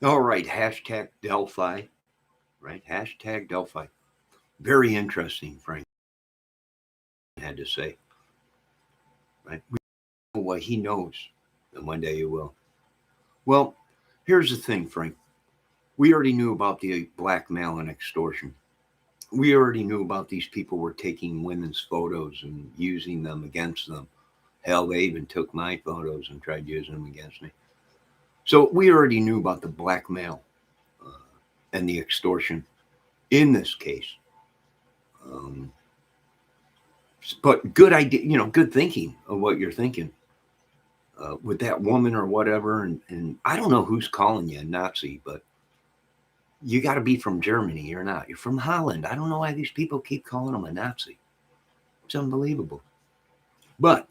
All right, hashtag Delphi, right? Hashtag Delphi. Very interesting, Frank had to say, right? We know what he knows, and one day you will. Well, here's the thing, Frank. We already knew about the blackmail and extortion. We already knew about these people were taking women's photos and using them against them. Hell, they even took my photos and tried using them against me. So we already knew about the blackmail and the extortion in this case. Um, but good idea, good thinking of what you're thinking with that woman or whatever. And I don't know who's calling you a Nazi, but you got to be from Germany. You're not. You're from Holland. I don't know why these people keep calling him a Nazi. It's unbelievable. But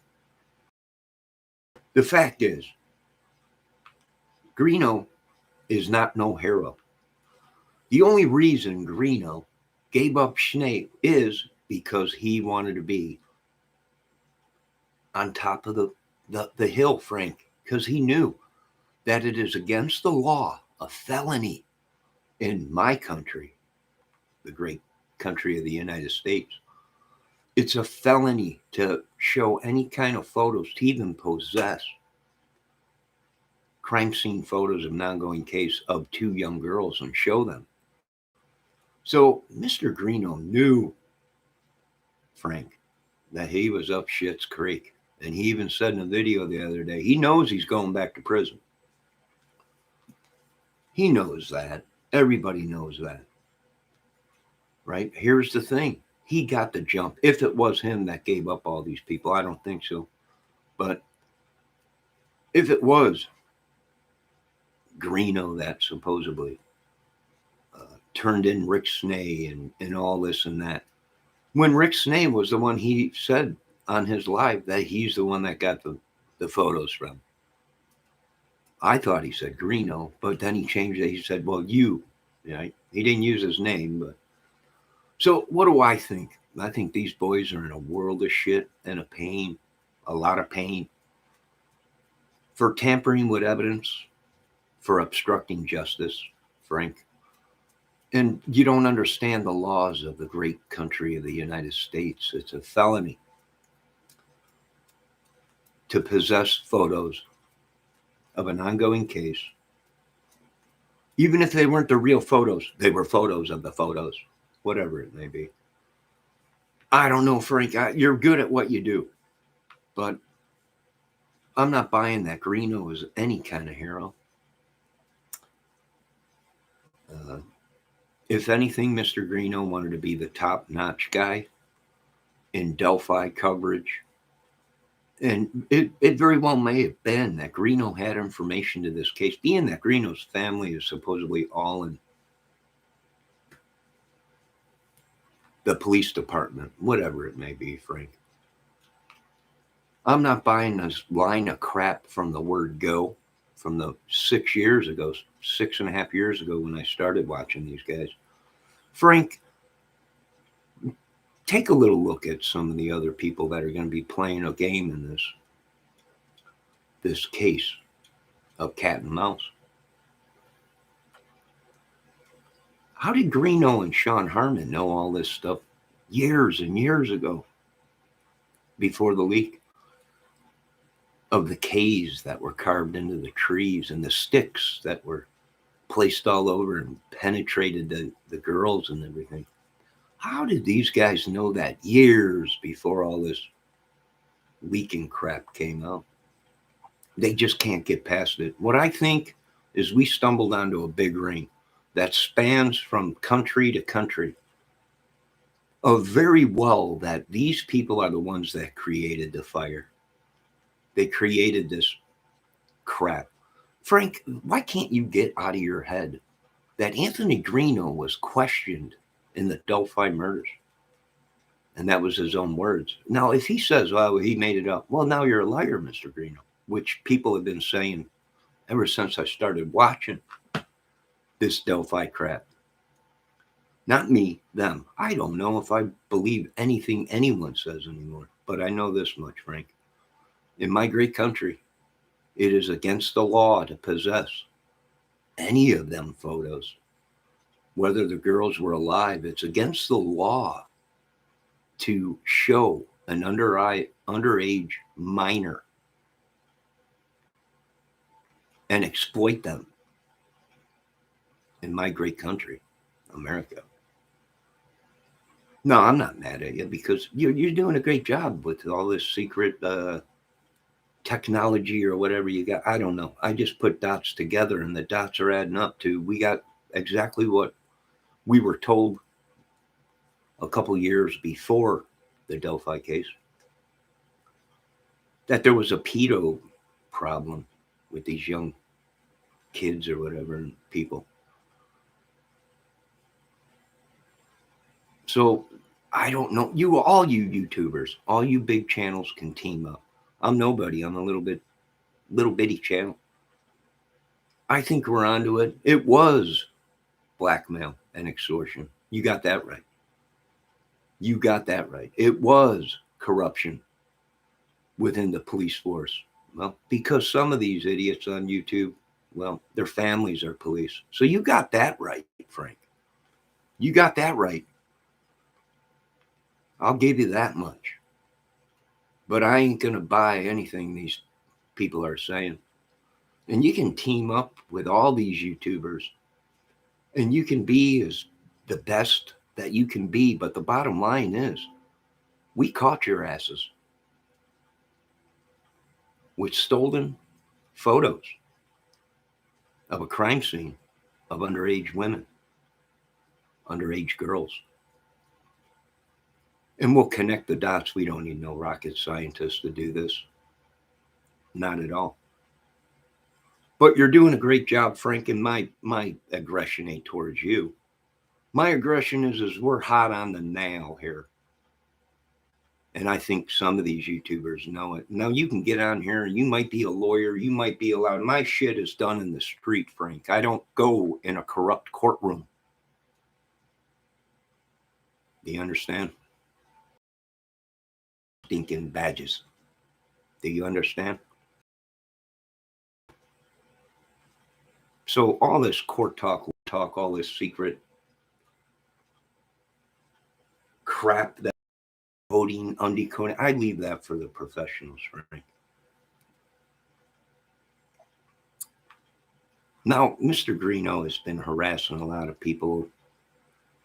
the fact is, Greeno is not no hero. The only reason Greeno gave up Schnee is because he wanted to be on top of the hill, Frank, because he knew that it is against the law, a felony in my country, the great country of the United States. It's a felony to show any kind of photos, to even possess crime scene photos of an ongoing case of two young girls and show them. So Mr. Greeno knew, Frank, that he was up shit's creek. And he even said in a video the other day, he knows he's going back to prison. He knows that. Everybody knows that. Right? Here's the thing. He got the jump. If it was him that gave up all these people, I don't think so. But if it was Greeno that supposedly turned in Rick Snay and all this and that, when Rick Snay was the one, he said on his live that he's the one that got the photos from. I thought he said Greeno, but then he changed it. He said, well, you. Right? He didn't use his name, but so what do I think? I think these boys are in a world of shit and a pain, a lot of pain, for tampering with evidence, for obstructing justice, Frank. And you don't understand the laws of the great country of the United States. It's a felony to possess photos of an ongoing case. Even if they weren't the real photos, they were photos of the photos, whatever it may be. I don't know, Frank. You're good at what you do, but I'm not buying that Greeno is any kind of hero. If anything, Mr. Greeno wanted to be the top-notch guy in Delphi coverage. And it very well may have been that Greeno had information to this case, being that Greeno's family is supposedly all in the police department, whatever it may be, Frank. I'm not buying this line of crap from the word go from the 6 years ago, 6.5 years ago when I started watching these guys. Frank, take a little look at some of the other people that are going to be playing a game in this case of cat and mouse. How did Greeno and Sean Harmon know all this stuff years and years ago before the leak of the K's that were carved into the trees and the sticks that were placed all over and penetrated the girls and everything? How did these guys know that years before all this leaking crap came out? They just can't get past it. What I think is we stumbled onto a big ring that spans from country to country of very well that these people are the ones that created the fire. They created this crap. Frank, why can't you get out of your head that Anthony Greeno was questioned in the Delphi murders? And that was his own words. Now, if he says, well, he made it up, well, now you're a liar, Mr. Greeno, which people have been saying ever since I started watching this Delphi crap. Not me, them. I don't know if I believe anything anyone says anymore, but I know this much, Frank. In my great country, it is against the law to possess any of them photos, whether the girls were alive. It's against the law to show an underage minor and exploit them in my great country, America. No, I'm not mad at you because you're doing a great job with all this secret technology or whatever you got. I don't know. I just put dots together and the dots are adding up to we got exactly what we were told a couple years before the Delphi case, that there was a pedo problem with these young kids or whatever and people. So I don't know. All you YouTubers, all you big channels can team up. I'm nobody. I'm a little bitty channel. I think we're onto it. It was blackmail and extortion. You got that right. You got that right. It was corruption within the police force. Well, because some of these idiots on YouTube, well, their families are police. So you got that right, Frank. You got that right. I'll give you that much. But I ain't going to buy anything these people are saying. And you can team up with all these YouTubers and you can be as the best that you can be. But the bottom line is we caught your asses with stolen photos of a crime scene of underage women, underage girls. And we'll connect the dots. We don't need no rocket scientists to do this. Not at all. But you're doing a great job, Frank, and my aggression ain't towards you. My aggression is we're hot on the nail here. And I think some of these YouTubers know it. Now, you can get on here, you might be a lawyer, you might be allowed. My shit is done in the street, Frank. I don't go in a corrupt courtroom. Do you understand? Stinking badges. Do you understand? So all this court talk, all this secret crap that coding, undecoding, I leave that for the professionals, Frank. Now, Mr. Greeno has been harassing a lot of people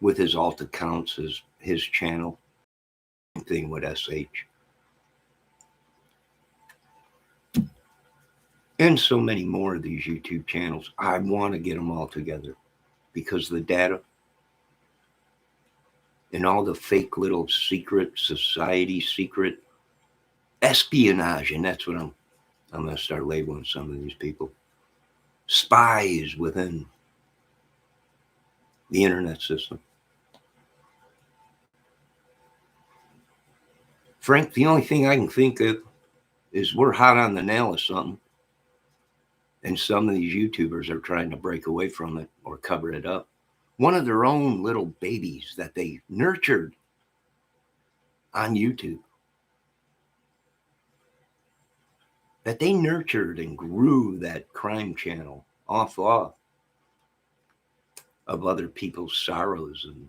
with his alt accounts, his channel, thing with SH. And so many more of these YouTube channels. I want to get them all together because the data and all the fake little secret society, secret espionage, and that's what I'm going to start labeling some of these people. Spies within the internet system. Frank, the only thing I can think of is we're hot on the nail of something. And some of these YouTubers are trying to break away from it or cover it up. One of their own little babies that they nurtured on YouTube, that they nurtured and grew that crime channel off of other people's sorrows and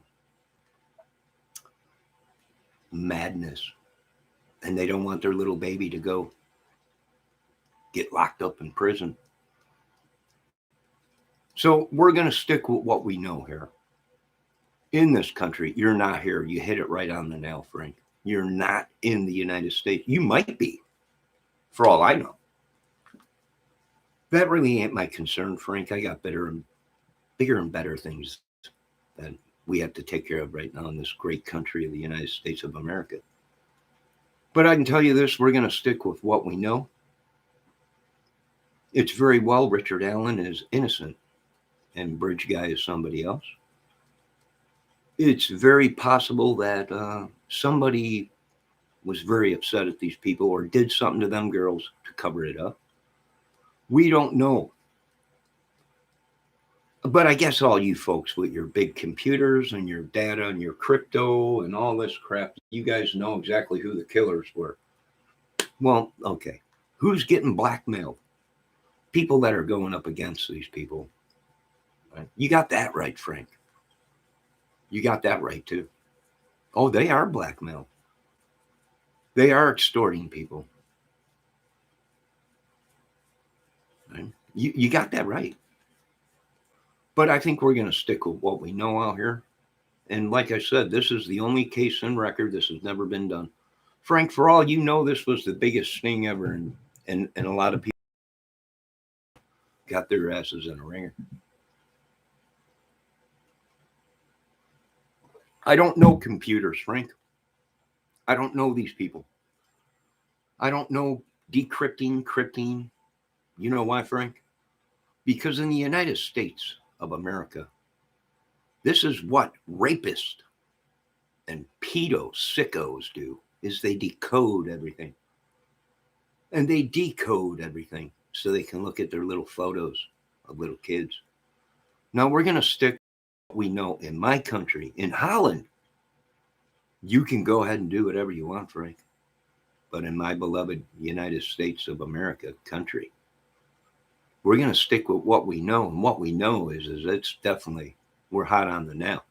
madness. And they don't want their little baby to go get locked up in prison. So we're going to stick with what we know here. In this country, you're not here. You hit it right on the nail, Frank. You're not in the United States. You might be, for all I know. That really ain't my concern, Frank. I got bigger and better things that we have to take care of right now in this great country of the United States of America. But I can tell you this, we're going to stick with what we know. It's very well Richard Allen is innocent and Bridge Guy is somebody else. It's very possible that somebody was very upset at these people or did something to them girls to cover it up. We don't know. But I guess all you folks with your big computers and your data and your crypto and all this crap, you guys know exactly who the killers were. Well, okay. Who's getting blackmailed? People that are going up against these people Right? You got that right, Frank. You got that right, too. Oh, they are blackmail. They are extorting people. Right? You got that right. But I think we're going to stick with what we know out here. And like I said, this is the only case in record. This has never been done. Frank, for all you know, this was the biggest sting ever. And a lot of people got their asses in a ringer. I don't know computers, Frank. I don't know these people. I don't know decrypting, crypting. You know why, Frank? Because in the United States of America, this is what rapists and pedo sickos do, is they decode everything. And they decode everything so they can look at their little photos of little kids. Now we're going to stick what we know in my country, in Holland. You can go ahead and do whatever you want, Frank. But in my beloved United States of America country, we're going to stick with what we know. And what we know is it's definitely, we're hot on the nail.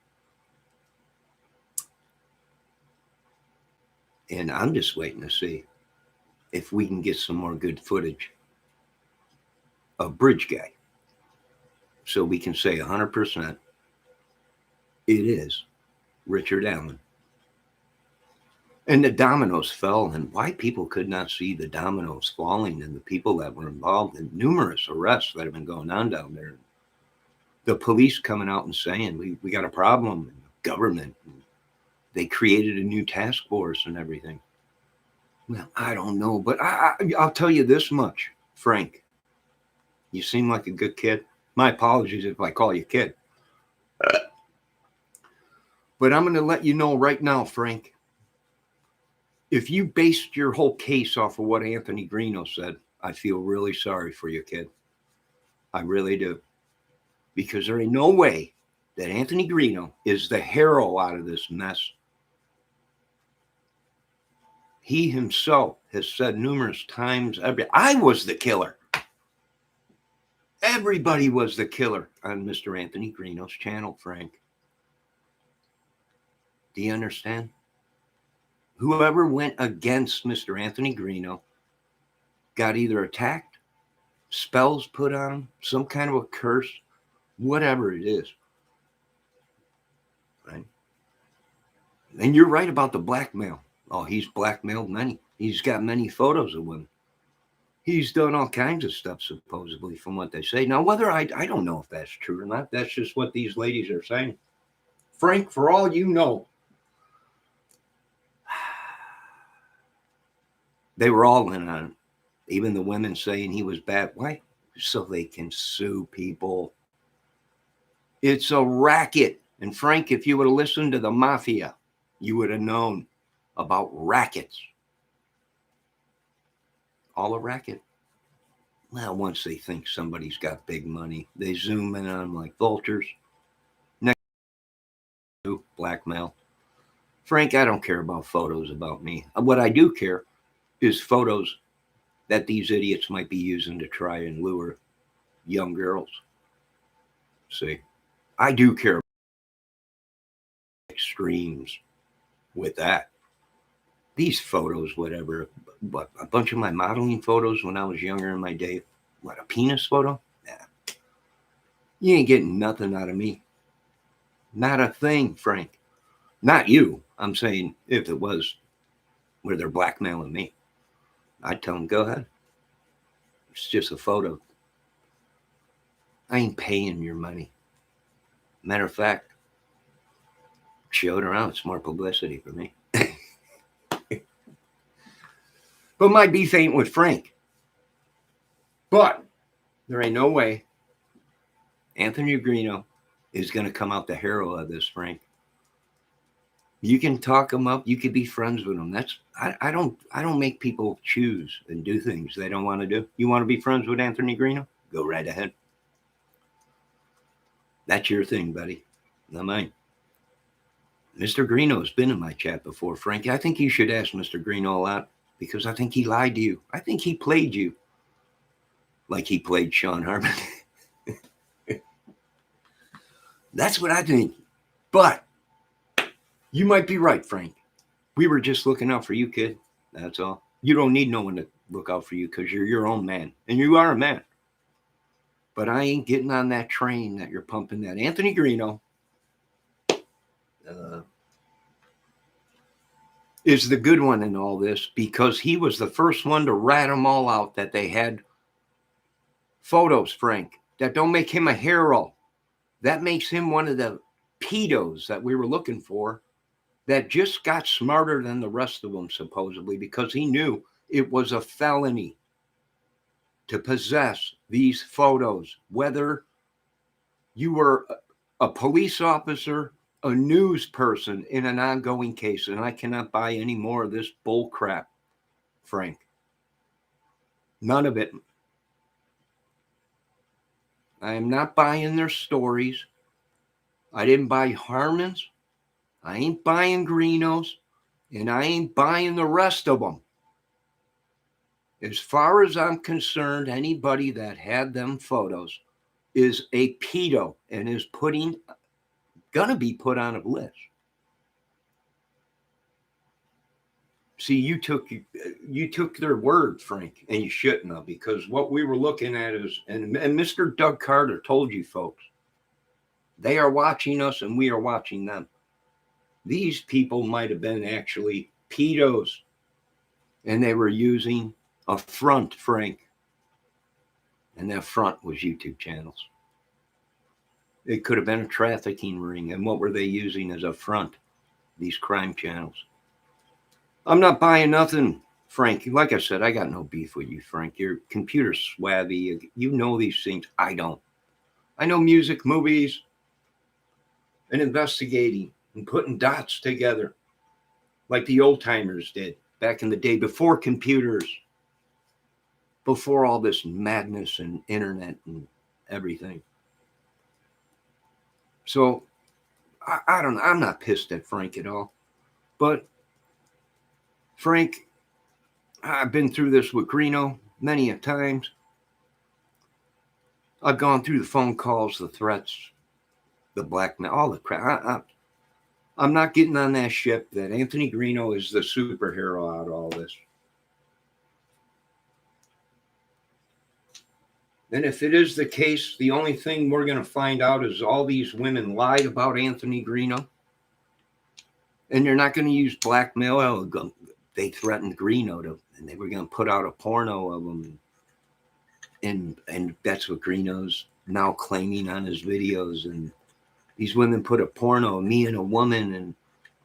And I'm just waiting to see if we can get some more good footage of Bridge Guy. So we can say 100% it is Richard Allen. And the dominoes fell, and why people could not see the dominoes falling and the people that were involved in numerous arrests that have been going on down there. The police coming out and saying, we got a problem, and the government, and they created a new task force and everything. Well, I don't know, but I'll tell you this much, Frank. You seem like a good kid. My apologies if I call you kid. But I'm going to let you know right now, Frank, if you based your whole case off of what Anthony Greeno said, I feel really sorry for you, kid. I really do. Because there ain't no way that Anthony Greeno is the hero out of this mess. He himself has said numerous times, I was the killer. Everybody was the killer on Mr. Anthony Greeno's channel, Frank. Do you understand? Whoever went against Mr. Anthony Greeno got either attacked, spells put on him, some kind of a curse, whatever it is. Right? And you're right about the blackmail. Oh, he's blackmailed many. He's got many photos of women. He's done all kinds of stuff, supposedly, from what they say. Now, whether I don't know if that's true or not. That's just what these ladies are saying. Frank, for all you know, they were all in on it. Even the women saying he was bad. Why? So they can sue people. It's a racket. And Frank, if you would have listened to the mafia, you would have known about rackets. All a racket. Well, once they think somebody's got big money, they zoom in on them like vultures. Next, blackmail. Frank, I don't care about photos about me. What I do care is photos that these idiots might be using to try and lure young girls. See, I do care about extremes with that. These photos, whatever, but a bunch of my modeling photos when I was younger in my day, what, a penis photo? Nah. You ain't getting nothing out of me. Not a thing, Frank. Not you. I'm saying if it was where they're blackmailing me, I'd tell them, go ahead. It's just a photo. I ain't paying your money. Matter of fact, show it around. It's more publicity for me. But my beef ain't with Frank. But there ain't no way Anthony Greeno is going to come out the hero of this, Frank. You can talk him up. You could be friends with him. That's I don't make people choose and do things they don't want to do. You want to be friends with Anthony Greeno? Go right ahead. That's your thing, buddy. Not mine. Mr. Greeno has been in my chat before, Frank. I think you should ask Mr. Greeno a lot because I think he lied to you. I think he played you like he played Sean Harmon. That's what I think. But you might be right, Frank. We were just looking out for you, kid. That's all. You don't need no one to look out for you because you're your own man. And you are a man. But I ain't getting on that train that you're pumping that Anthony Greeno uh, is the good one in all this because he was the first one to rat them all out that they had photos, Frank. That don't make him a hero. That makes him one of the pedos that we were looking for that just got smarter than the rest of them, supposedly, because he knew it was a felony to possess these photos, whether you were a police officer, a news person in an ongoing case. And I cannot buy any more of this bull crap, Frank. None of it. I am not buying their stories. I didn't buy Harmon's. I ain't buying Greeno's. And I ain't buying the rest of them. As far as I'm concerned, anybody that had them photos is a pedo and is gonna be put on a list. See, you took their word, Frank, and you shouldn't have, because what we were looking at is, and Mr. Doug Carter told you folks, they are watching us and we are watching them. These people might have been actually pedos, and they were using a front, Frank, and that front was YouTube channels. It could have been a trafficking ring, and what were they using as a front? These crime channels. I'm not buying nothing, Frank. Like I said, I got no beef with you, Frank. You're computer swabby. You know these things. I don't. I know music, movies, and investigating and putting dots together like the old timers did back in the day before computers, before all this madness and internet and everything. So I don't know. I'm not pissed at Frank at all. But Frank, I've been through this with Greeno many a times. I've gone through the phone calls, the threats, the blackmail, all the crap. I'm not getting on that ship that Anthony Greeno is the superhero out of all this. And if it is the case, the only thing we're going to find out is all these women lied about Anthony Greeno. And you're not going to use blackmail. They threatened Greeno and they were going to put out a porno of him. And that's what Greeno's now claiming on his videos. And these women put a porno of me and a woman and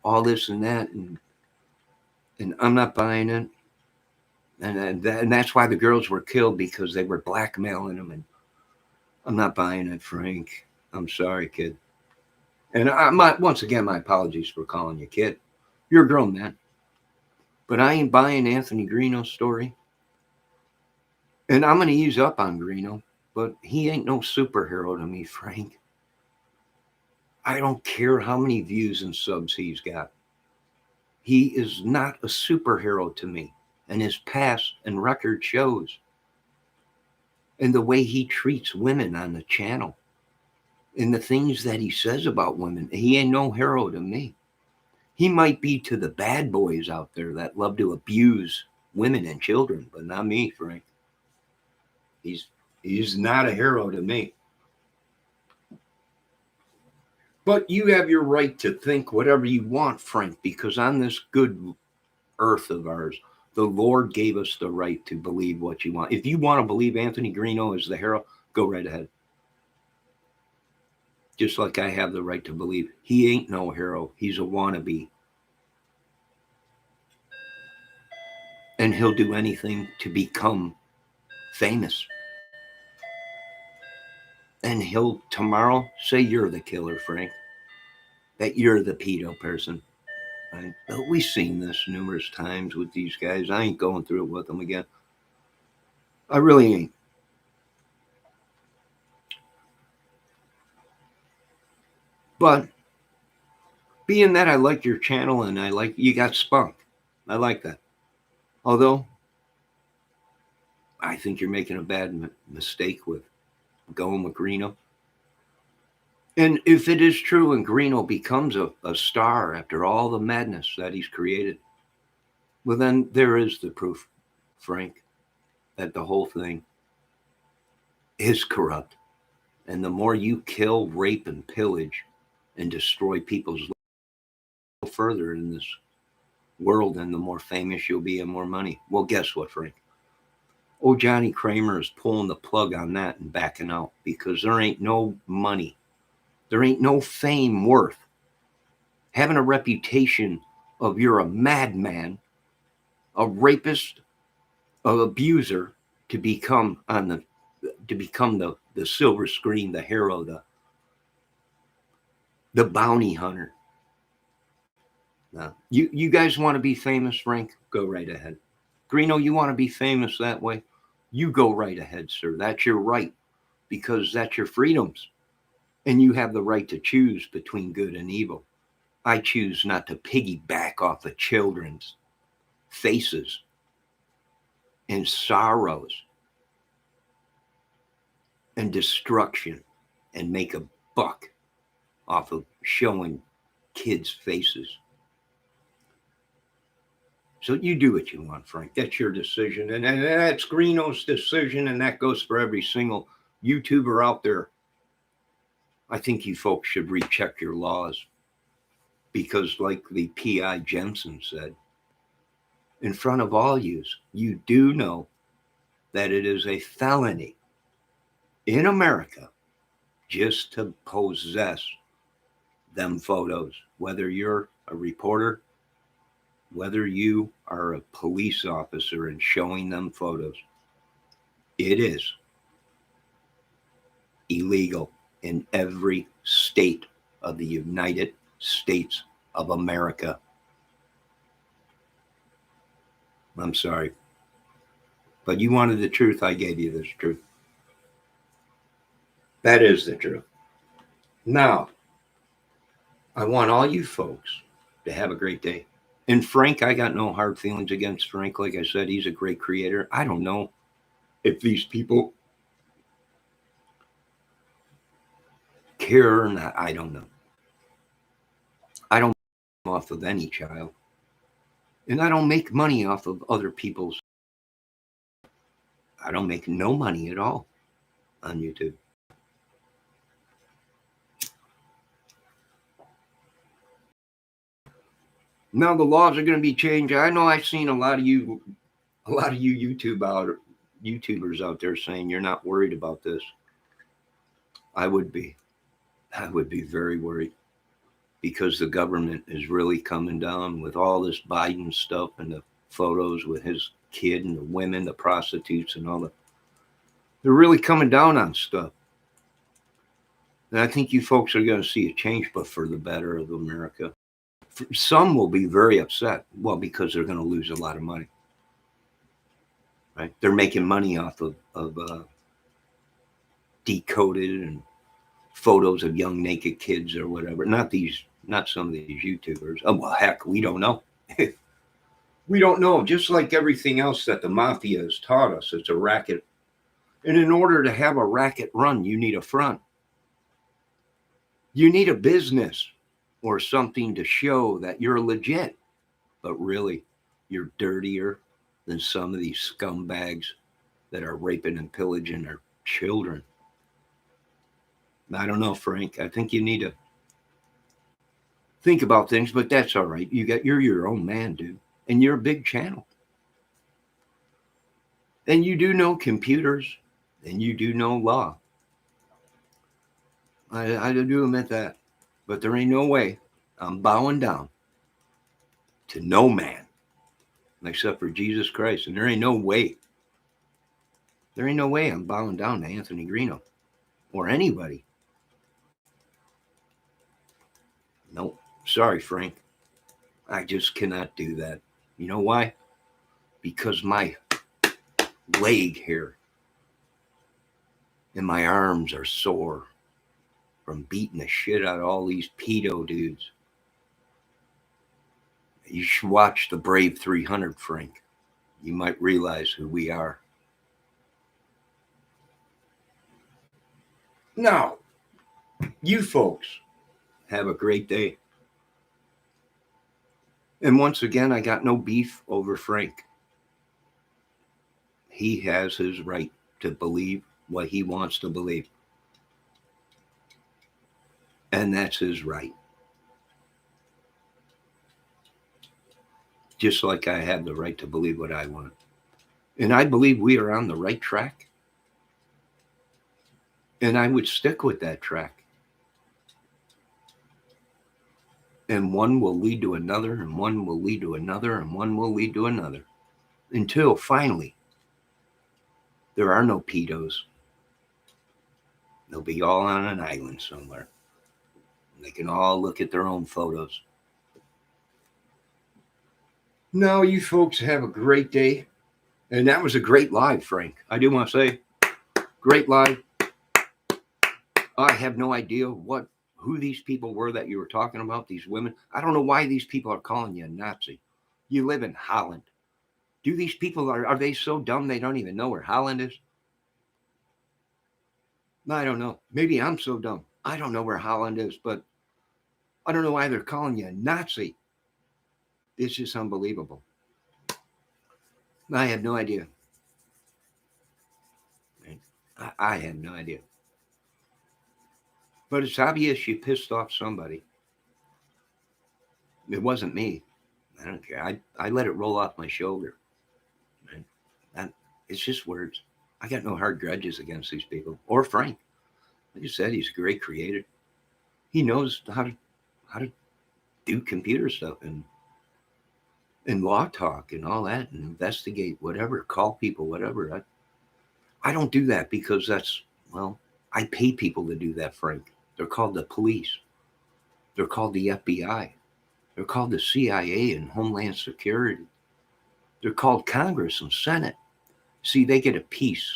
all this and that. And I'm not buying it. And that's why the girls were killed, because they were blackmailing them. And I'm not buying it, Frank. I'm sorry, kid. And once again, my apologies for calling you kid. You're a grown man. But I ain't buying Anthony Greeno's story. And I'm going to ease up on Greeno, but he ain't no superhero to me, Frank. I don't care how many views and subs he's got. He is not a superhero to me. And his past and record shows. And the way he treats women on the channel. And the things that he says about women. He ain't no hero to me. He might be to the bad boys out there that love to abuse women and children, but not me, Frank. He's not a hero to me. But you have your right to think whatever you want, Frank, because on this good earth of ours, the Lord gave us the right to believe what you want. If you want to believe Anthony Greeno is the hero, go right ahead. Just like I have the right to believe he ain't no hero. He's a wannabe. And he'll do anything to become famous. And he'll tomorrow say you're the killer, Frank. That you're the pedo person. Right? But we've seen this numerous times with these guys. I ain't going through it with them again. I really ain't. But being that I like your channel and I like you got spunk. I like that. Although I think you're making a bad mistake with going with Greeno. And if it is true and Greeno becomes a star after all the madness that he's created, well, then there is the proof, Frank, that the whole thing is corrupt. And the more you kill, rape, and pillage and destroy people's lives further in this world, and the more famous you'll be and more money. Well, guess what, Frank? Oh, Johnny Kramer is pulling the plug on that and backing out because there ain't no money. There ain't no fame worth having a reputation of you're a madman, a rapist, an abuser, to become the silver screen, the hero, the bounty hunter. Now, you guys want to be famous, Frank? Go right ahead. Greeno, you want to be famous that way? You go right ahead, sir. That's your right, because that's your freedoms. And you have the right to choose between good and evil. I choose not to piggyback off of children's faces and sorrows and destruction and make a buck off of showing kids' faces. So you do what you want, Frank. That's your decision. And that's Greeno's decision, and that goes for every single YouTuber out there. I think you folks should recheck your laws because, like the P.I. Jensen said, in front of all yous, you do know that it is a felony in America just to possess them photos, whether you're a reporter, whether you are a police officer and showing them photos. It is illegal in every state of the United States of America. I'm sorry. But you wanted the truth, I gave you this truth. That is the truth. Now, I want all you folks to have a great day. And Frank, I got no hard feelings against Frank. Like I said, he's a great creator. I don't know if these people care or not. I don't know. I don't make off of any child. And I don't make money off of other people's. I don't make no money at all on YouTube. Now the laws are going to be changed. I know I've seen a lot of you YouTubers out there saying you're not worried about this. I would be very worried because the government is really coming down with all this Biden stuff and the photos with his kid and the women, the prostitutes and all that. They're really coming down on stuff. And I think you folks are going to see a change, but for the better of America. Some will be very upset, well, because they're going to lose a lot of money. Right? They're making money off of decoded and photos of young naked kids or whatever. Not some of these YouTubers. Oh, well, heck, we don't know. We don't know. Just like everything else that the mafia has taught us, it's a racket. And in order to have a racket run, you need a front. You need a business or something to show that you're legit. But really, you're dirtier than some of these scumbags that are raping and pillaging our children. I don't know, Frank. I think you need to think about things, but that's all right. You're your own man, dude. And you're a big channel. And you do know computers and you do know law. I do admit that. But there ain't no way I'm bowing down to no man except for Jesus Christ. And there ain't no way I'm bowing down to Anthony Greeno or anybody. No, sorry, Frank. I just cannot do that. You know why? Because my leg here and my arms are sore from beating the shit out of all these pedo dudes. You should watch the Brave 300, Frank. You might realize who we are. Now, You folks have a great day. And once again, I got no beef over Frank. He has his right to believe what he wants to believe. And that's his right. Just like I have the right to believe what I want. And I believe we are on the right track. And I would stick with that track. And one will lead to another, and one will lead to another, and one will lead to another. Until finally, there are no pedos. They'll be all on an island somewhere. They can all look at their own photos. No, you folks have a great day. And that was a great live, Frank. I do want to say, great live. I have no idea who these people were that you were talking about, these women. I don't know why these people are calling you a Nazi. You live in Holland. Do these people, are they so dumb they don't even know where Holland is? I don't know. Maybe I'm so dumb. I don't know where Holland is, but I don't know why they're calling you a Nazi. It's just unbelievable. I have no idea. I have no idea. But it's obvious you pissed off somebody. It wasn't me. I don't care. I let it roll off my shoulder. And it's just words. I got no hard grudges against these people. Or Frank. Like I said, he's a great creator. He knows how to do computer stuff and law talk and all that and investigate whatever, call people, whatever. I don't do that because I pay people to do that, Frank. They're called the police. They're called the FBI. They're called the CIA and Homeland Security. They're called Congress and Senate. See, they get a piece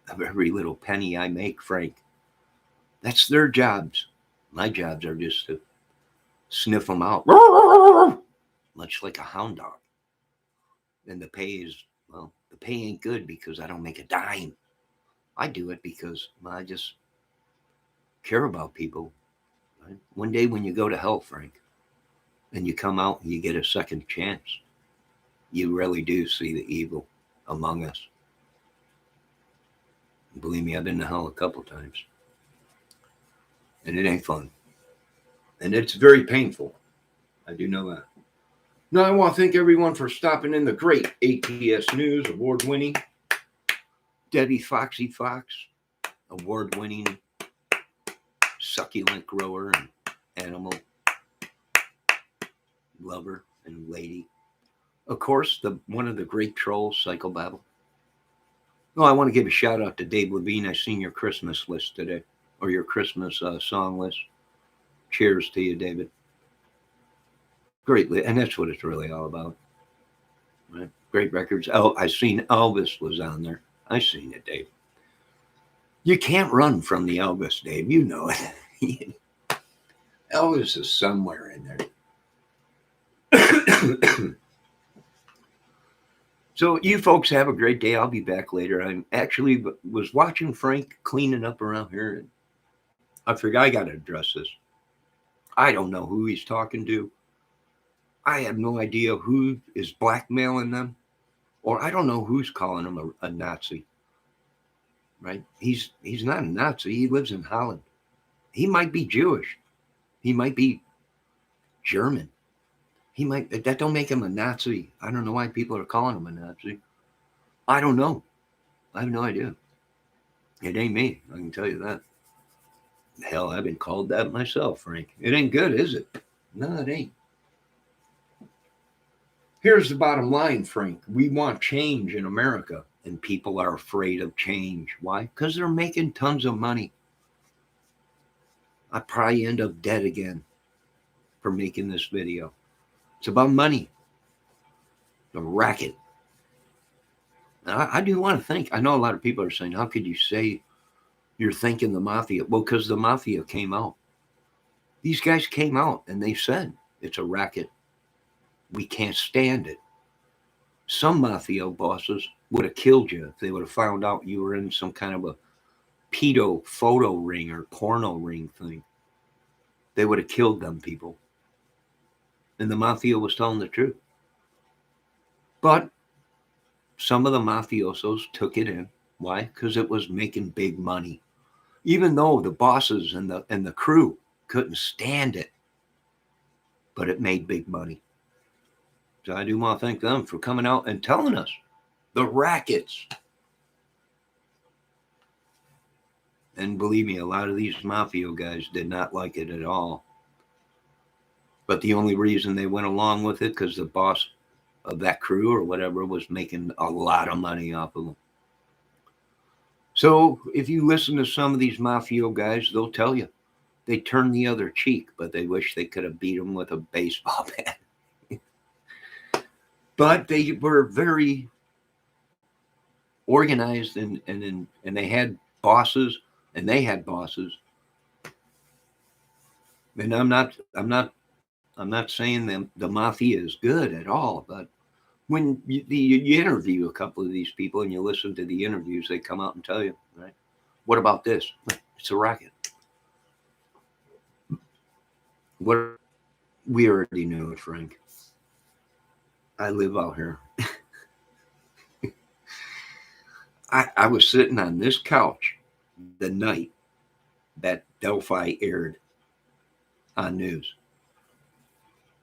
of every little penny I make, Frank. That's their jobs. My jobs are just to sniff them out, much like a hound dog. And the pay ain't good because I don't make a dime. I do it because I just care about people. Right? One day when you go to hell, Frank, and you come out and you get a second chance, you really do see the evil among us. Believe me, I've been to hell a couple times. And it ain't fun. And it's very painful. I do know that. Now, I want to thank everyone for stopping in the great ATS News, award-winning Debbie Foxy Fox, award-winning succulent grower and animal lover and lady. Of course, one of the great trolls, Psychobabble. Oh, I want to give a shout out to Dave Levine. I seen your Christmas list today, or your Christmas song list. Cheers to you, David. Great, and that's what it's really all about. Right? Great records. Oh, I seen Elvis was on there. I seen it, Dave. You can't run from the Elvis, Dave. You know it. Elvis is somewhere in there. So you folks have a great day. I'll be back later. I actually was watching Frank cleaning up around here, and I figured I got to address this. I don't know who he's talking to. I have no idea who is blackmailing them, or I don't know who's calling him a Nazi. Right? He's not a Nazi. He lives in Holland. He might be Jewish. He might be German. That don't make him a Nazi. I don't know why people are calling him a Nazi. I don't know. I have no idea. It ain't me. I can tell you that. Hell, I've been called that myself, Frank. It ain't good, is it? No, it ain't. Here's the bottom line, Frank. We want change in America, and people are afraid of change. Why? Because they're making tons of money. I probably end up dead again for making this video. It's about money. The racket. Now, I do want to think. I know a lot of people are saying, how could you say you're thinking the mafia? Well, because the mafia came out. These guys came out and they said it's a racket. We can't stand it. Some mafia bosses would have killed you if they would have found out you were in some kind of a pedo photo ring or porno ring thing. they would have killed them people. And the mafia was telling the truth. But some of the mafiosos took it in. Why? Because it was making big money. Even though the bosses and the crew couldn't stand it, but it made big money. So I do want to thank them for coming out and telling us the rackets. And believe me, a lot of these mafia guys did not like it at all. But the only reason they went along with it because the boss of that crew or whatever was making a lot of money off of them. So if you listen to some of these mafia guys, they'll tell you they turn the other cheek, but they wish they could have beat them with a baseball bat. But they were very organized and they had bosses and they had bosses. And I'm not saying the mafia is good at all, but when you interview a couple of these people and you listen to the interviews, they come out and tell you, right? What about this? It's a racket. What we already knew it, Frank. I live out here. I was sitting on this couch the night that Delphi aired on news.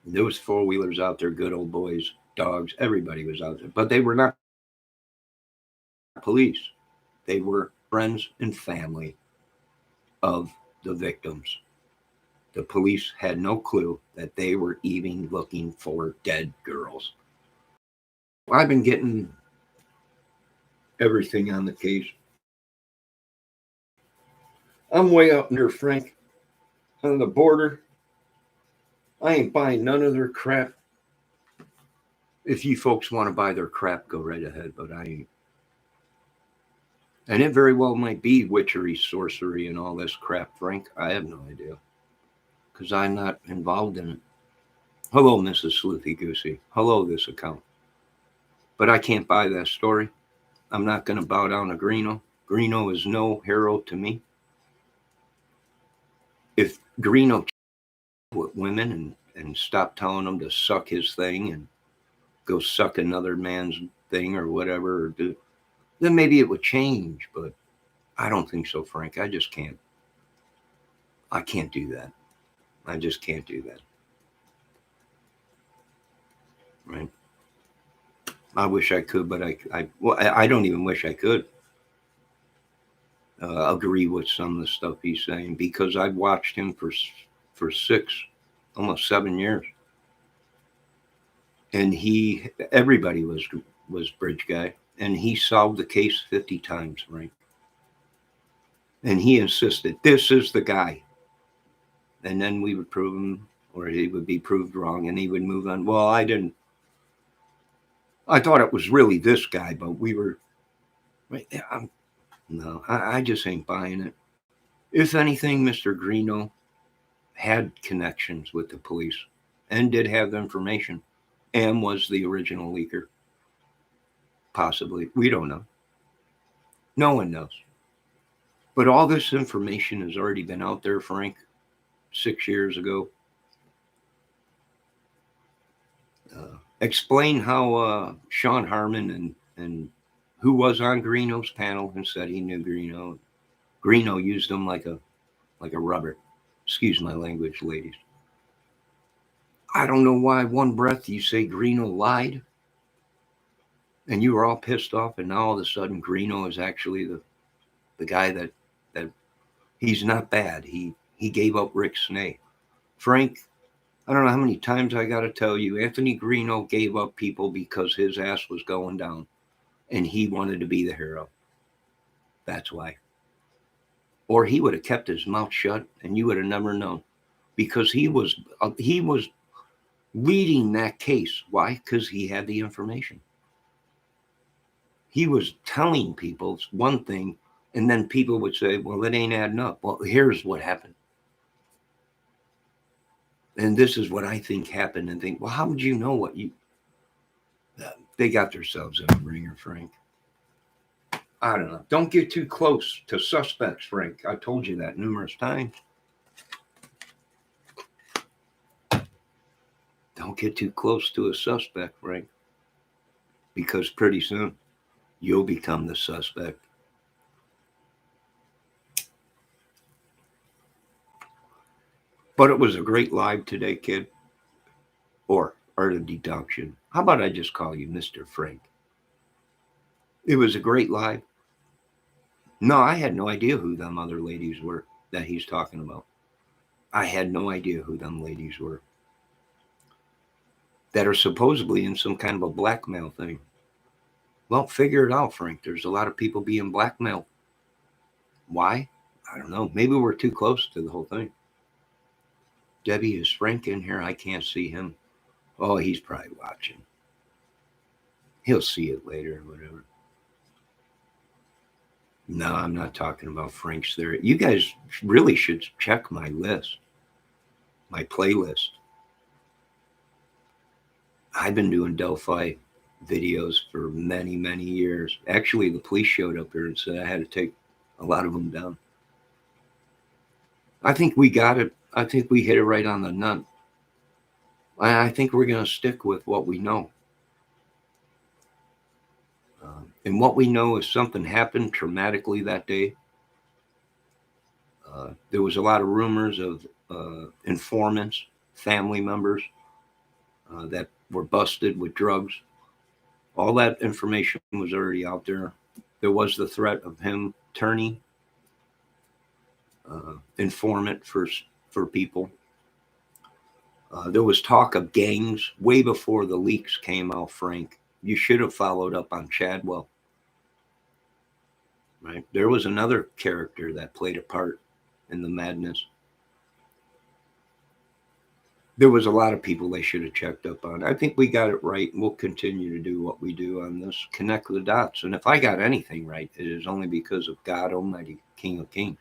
And there was four-wheelers out there, good old boys, dogs, everybody was out there. But they were not police. They were friends and family of the victims. The police had no clue that they were even looking for dead girls. I've been getting everything on the case. I'm way up near Frank on the border. I ain't buying none of their crap. If you folks want to buy their crap, go right ahead, but I ain't. And it very well might be witchery, sorcery, and all this crap, Frank. I have no idea. Because I'm not involved in it. Hello, Mrs. Sleuthy Goosey. Hello, this account. But I can't buy that story. I'm not going to bow down to Greeno. Greeno is no hero to me. If Greeno with women and stop telling them to suck his thing and go suck another man's thing or whatever, or do, then maybe it would change. But I don't think so, Frank. I just can't. I can't do that. I just can't do that. Right? I wish I could, but I don't even wish I could agree with some of the stuff he's saying because I've watched him for 6, almost 7 years, and everybody was Bridge Guy, and he solved the case 50 times, right? And he insisted this is the guy, and then we would prove him, or he would be proved wrong, and he would move on. Well, I thought it was really this guy, but we were right. No, I just ain't buying it. If anything, Mr. Greeno had connections with the police and did have the information and was the original leaker. Possibly. We don't know. No one knows. But all this information has already been out there, Frank, 6 years ago. Explain how Sean Harmon and who was on Greeno's panel and said he knew Greeno. Greeno used him like a rubber. Excuse my language, ladies. I don't know why one breath you say Greeno lied and you were all pissed off, and now all of a sudden Greeno is actually the guy that he's not bad. He gave up Rick Snay. Frank, I don't know how many times I got to tell you, Anthony Greeno gave up people because his ass was going down and he wanted to be the hero. That's why. Or he would have kept his mouth shut and you would have never known because he was leading that case. Why? Because he had the information. He was telling people one thing and then people would say, well, it ain't adding up. Well, here's what happened. And this is what I think happened, and think, well, how would you know what they got themselves in a ringer, Frank. I don't know. Don't get too close to suspects, Frank. I told you that numerous times. Don't get too close to a suspect, Frank, because pretty soon you'll become the suspect. But it was a great live today, kid. Or art of deduction. How about I just call you Mr. Frank? It was a great live. No, I had no idea who them other ladies were that he's talking about. I had no idea who them ladies were that are supposedly in some kind of a blackmail thing. Well, figure it out, Frank. There's a lot of people being blackmailed. Why? I don't know. Maybe we're too close to the whole thing. Debbie, is Frank in here? I can't see him. Oh, he's probably watching. He'll see it later or whatever. No, I'm not talking about Frank's theory. You guys really should check my list, my playlist. I've been doing Delphi videos for many, many years. Actually, the police showed up here and said I had to take a lot of them down. I think we got it. I think we hit it right on the nut. I think we're going to stick with what we know. And what we know is something happened traumatically that day. There was a lot of rumors of informants, family members that were busted with drugs. All that information was already out there. There was the threat of him turning informant for people. There was talk of gangs way before the leaks came out, Frank. You should have followed up on Chadwell. Right? There was another character that played a part in the madness. There was a lot of people they should have checked up on. I think we got it right, and we'll continue to do what we do on this, connect the dots. And if I got anything right, it is only because of God Almighty, King of Kings.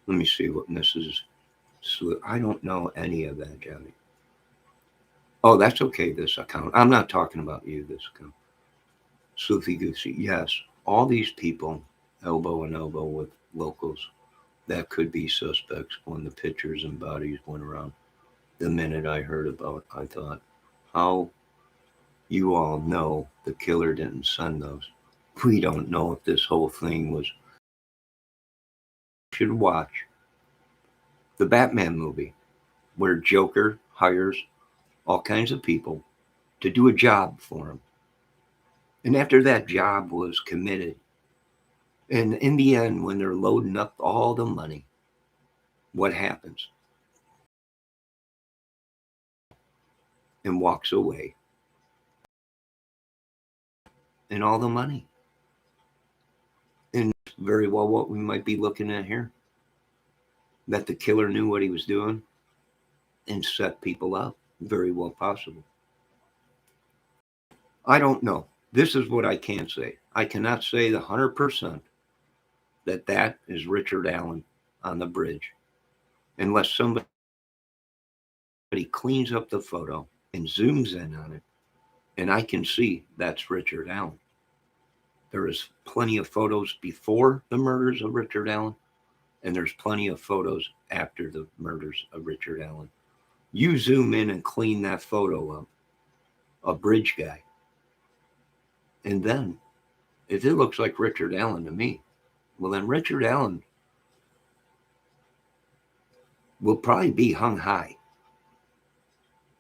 Let me see what Mrs. I don't know any of that, Johnny. Oh, that's okay, this account. I'm not talking about you, this account. Sloofy Goosey, yes. All these people, elbow and elbow with locals, that could be suspects when the pictures and bodies went around. The minute I heard about it, I thought, how you all know the killer didn't send those. We don't know if this whole thing was. You should watch the Batman movie where Joker hires all kinds of people to do a job for him. And after that job was committed, and in the end, when they're loading up all the money, what happens? And walks away. And all the money. And very well what we might be looking at here. That the killer knew what he was doing and set people up. Very well possible. I don't know. This is what I can say. I cannot say the 100% that is Richard Allen on the bridge. Unless somebody cleans up the photo and zooms in on it, and I can see that's Richard Allen. There is plenty of photos before the murders of Richard Allen, and there's plenty of photos after the murders of Richard Allen. You zoom in and clean that photo up, a bridge guy, and then if it looks like Richard Allen to me, well, then Richard Allen will probably be hung high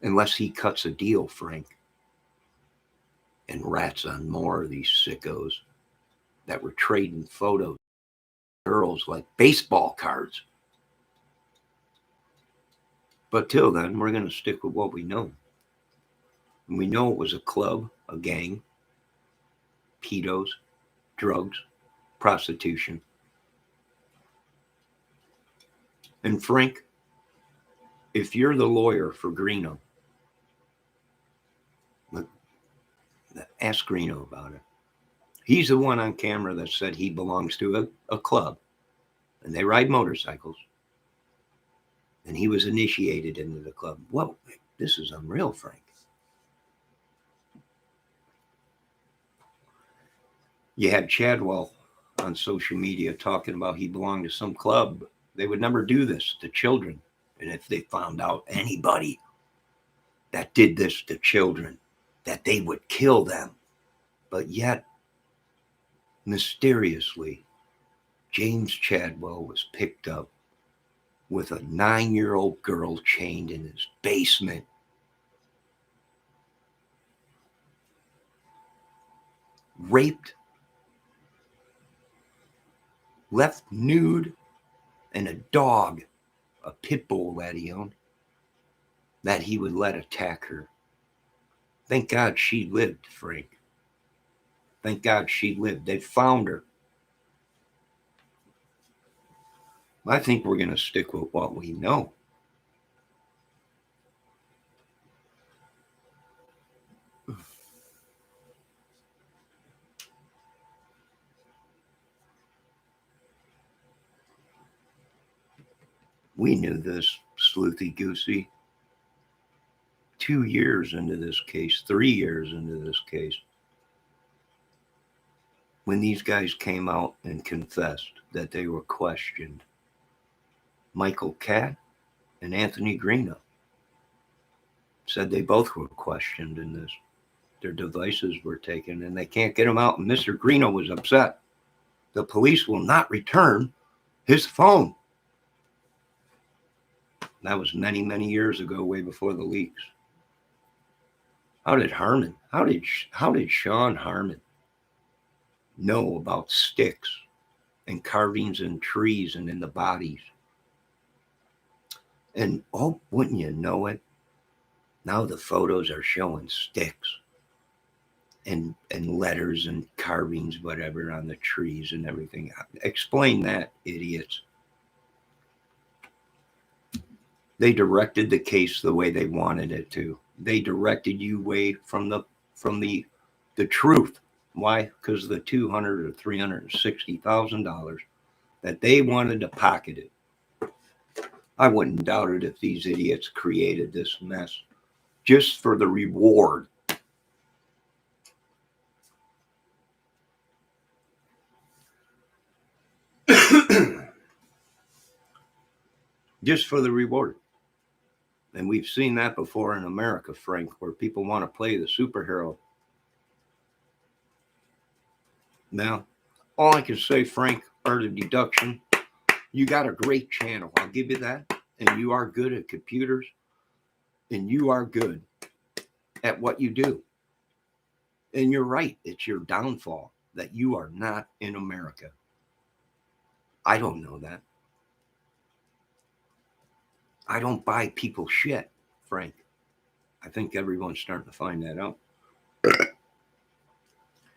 unless he cuts a deal, Frank, and rats on more of these sickos that were trading photos, girls like baseball cards. But till then, we're going to stick with what we know. And we know it was a club, a gang, pedos, drugs, prostitution. And Frank, if you're the lawyer for Greeno, ask Greeno about it. He's the one on camera that said he belongs to a club and they ride motorcycles. And he was initiated into the club. Whoa, this is unreal, Frank. You had Chadwell on social media talking about he belonged to some club. They would never do this to children. And if they found out anybody that did this to children, that they would kill them. But yet, mysteriously, James Chadwell was picked up with a 9-year-old girl chained in his basement. Raped, left nude, and a dog, a pit bull that he owned, that he would let attack her. Thank God she lived, Frank. Thank God she lived. They found her. I think we're going to stick with what we know. We knew this, sleuthy goosey. 2 years into this case, 3 years into this case, when these guys came out and confessed that they were questioned, Michael Catt and Anthony Greeno said they both were questioned in this. Their devices were taken and they can't get them out. And Mr. Greeno was upset. The police will not return his phone. That was many, many years ago, way before the leaks. How did Sean Harmon know about sticks and carvings in trees and in the bodies? And oh, wouldn't you know it? Now the photos are showing sticks and letters and carvings, whatever, on the trees and everything. Explain that, idiots. They directed the case the way they wanted it to. They directed you away from the truth. Why? Because of the $200,000 or $360,000 that they wanted to pocket it. I wouldn't doubt it if these idiots created this mess just for the reward. Just for the reward. And we've seen that before in America, Frank, where people want to play the superhero. Now, all I can say, Frank, art of deduction, you got a great channel. I'll give you that. And you are good at computers. And you are good at what you do. And you're right. It's your downfall that you are not in America. I don't know that. I don't buy people's shit, Frank. I think everyone's starting to find that out.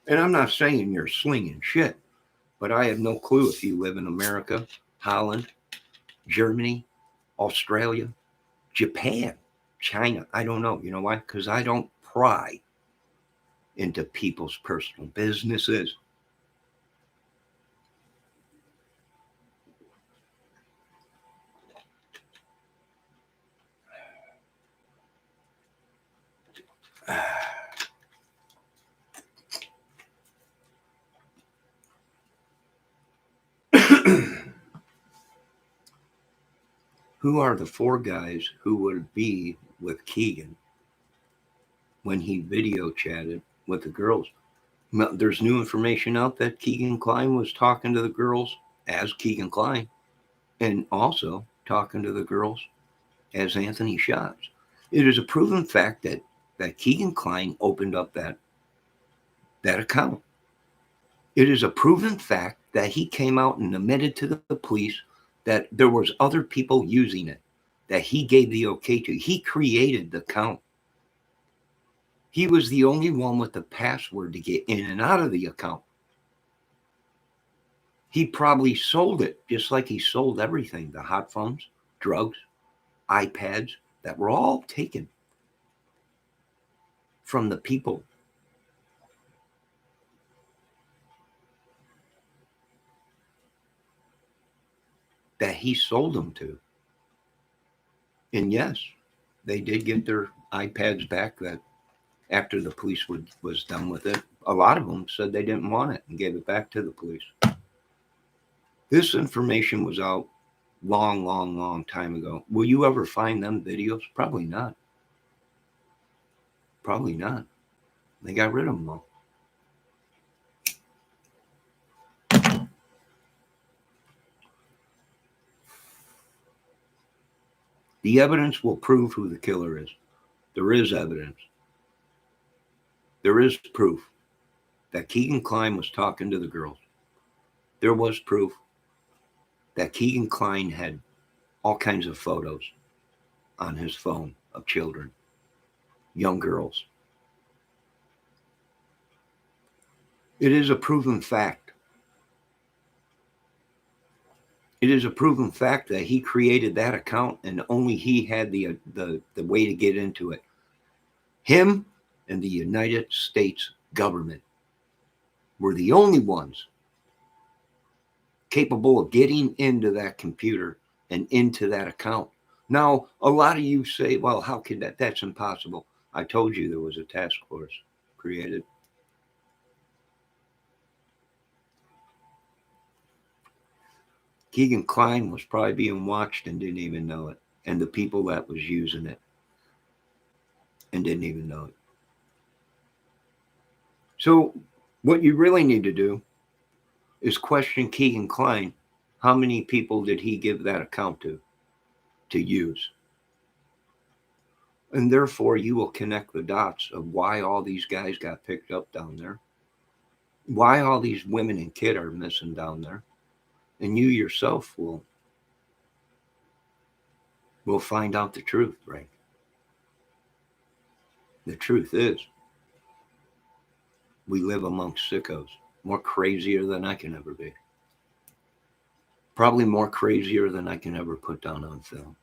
And I'm not saying you're slinging shit, but I have no clue if you live in America, Holland, Germany, Australia, Japan, China. I don't know. You know why? Because I don't pry into people's personal businesses. Who are the 4 guys who would be with Keegan when he video chatted with the girls? There's new information out that Keegan Kline was talking to the girls as Keegan Kline and also talking to the girls as Anthony Shots. It is a proven fact that Keegan Kline opened up that account. It is a proven fact that he came out and admitted to the police that there was other people using it, that he gave the okay to. He created the account. He was the only one with the password to get in and out of the account. He probably sold it just like he sold everything, the hot phones, drugs, iPads that were all taken from the people. That he sold them to. And yes, they did get their iPads back that after the police was done with it. A lot of them said they didn't want it and gave it back to the police. This information was out long time ago. Will you ever find them videos? Probably not. Probably not. They got rid of them all. The evidence will prove who the killer is. There is evidence. There is proof that Keegan Kline was talking to the girls. There was proof that Keegan Kline had all kinds of photos on his phone of children, young girls. It is a proven fact. It is a proven fact that he created that account and only he had the way to get into it. Him and the United States government were the only ones capable of getting into that computer and into that account. Now, a lot of you say, well, how could that? That's impossible. I told you there was a task force created. Keegan Kline was probably being watched and didn't even know it. And the people that was using it and didn't even know it. So what you really need to do is question Keegan Kline. How many people did he give that account to use? And therefore, you will connect the dots of why all these guys got picked up down there, why all these women and kids are missing down there. And you yourself will find out the truth, right? The truth is, we live amongst sickos, more crazier than I can ever be. Probably more crazier than I can ever put down on film.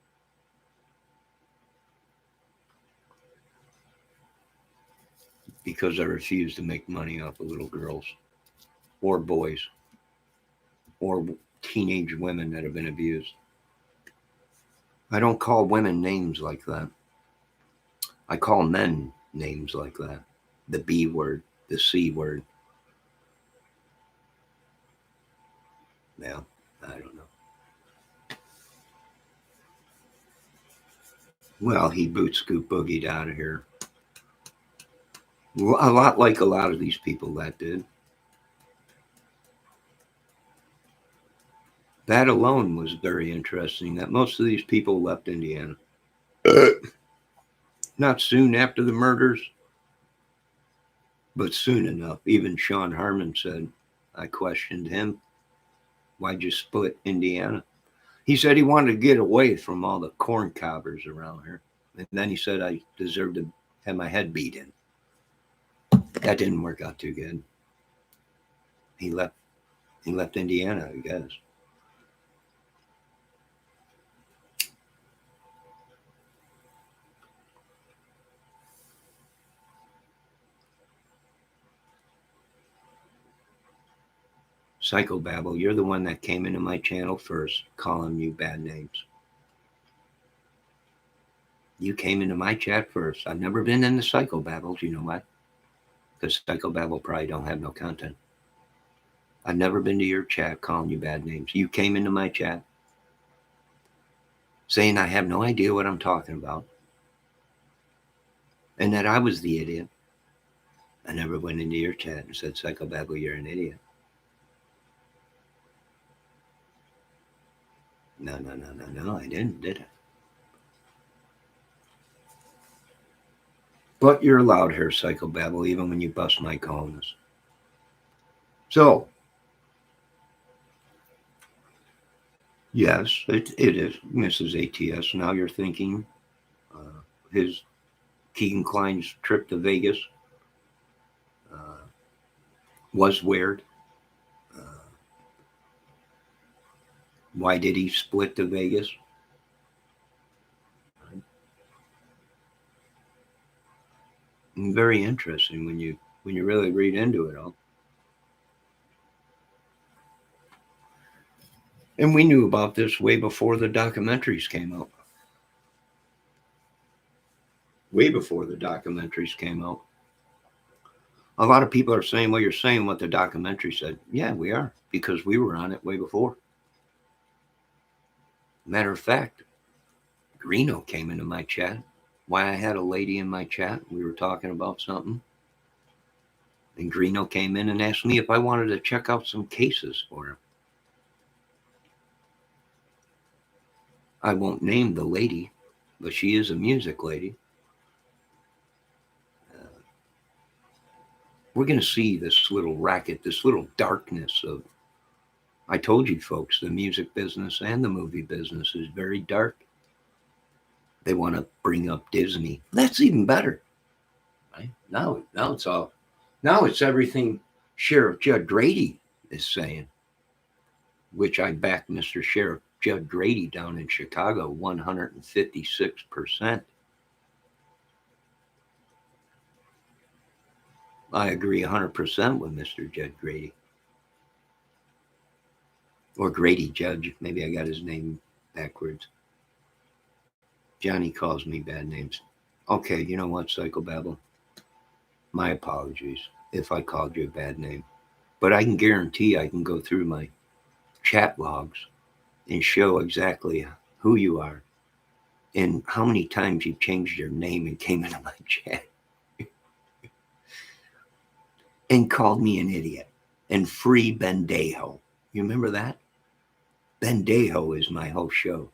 Because I refuse to make money off of little girls or boys or teenage women that have been abused. I don't call women names like that. I call men names like that. The B word, the C word. Yeah, I don't know. Well, he boot scoop boogied out of here. A lot like a lot of these people that did. That alone was very interesting, that most of these people left Indiana. Not soon after the murders, but soon enough. Even Sean Harmon said, I questioned him, why'd you split Indiana? He said he wanted to get away from all the corn cobbers around here. And then he said I deserved to have my head beat in. That didn't work out too good. He left Indiana, I guess. Psychobabble, you're the one that came into my channel first, calling you bad names. You came into my chat first. I've never been in the Psychobabble. Do you know why? Because Psychobabble probably don't have no content. I've never been to your chat calling you bad names. You came into my chat saying I have no idea what I'm talking about and that I was the idiot. I never went into your chat and said, Psychobabble, you're an idiot. No, I didn't, did I? But you're allowed here, Psychobabble, even when you bust my columns. So, yes, it is Mrs. ATS. Now you're thinking his Keegan Kline's trip to Vegas was weird. Why did he split to Vegas? Very interesting when you really read into it all. And we knew about this way before the documentaries came out. Way before the documentaries came out. A lot of people are saying, well, you're saying what the documentary said. Yeah, we are, because we were on it way before. Matter of fact, Greeno came into my chat why I had a lady in my chat. We were talking about something. And Greeno came in and asked me if I wanted to check out some cases for him. I won't name the lady, but she is a music lady. We're going to see this little racket, this little darkness of, I told you folks, the music business and the movie business is very dark. They want to bring up Disney. That's even better. Right? Now it's everything Sheriff Judd Grady is saying, which I back Mr. Sheriff Judd Grady down in Chicago 156%. I agree 100% with Mr. Judd Grady. Or Grady Judge. Maybe I got his name backwards. Johnny calls me bad names. Okay, you know what, Psychobabble? My apologies if I called you a bad name. But I can guarantee I can go through my chat logs and show exactly who you are and how many times you've changed your name and came into my chat and called me an idiot and free Bendejo. You remember that? Bendejo is my whole show.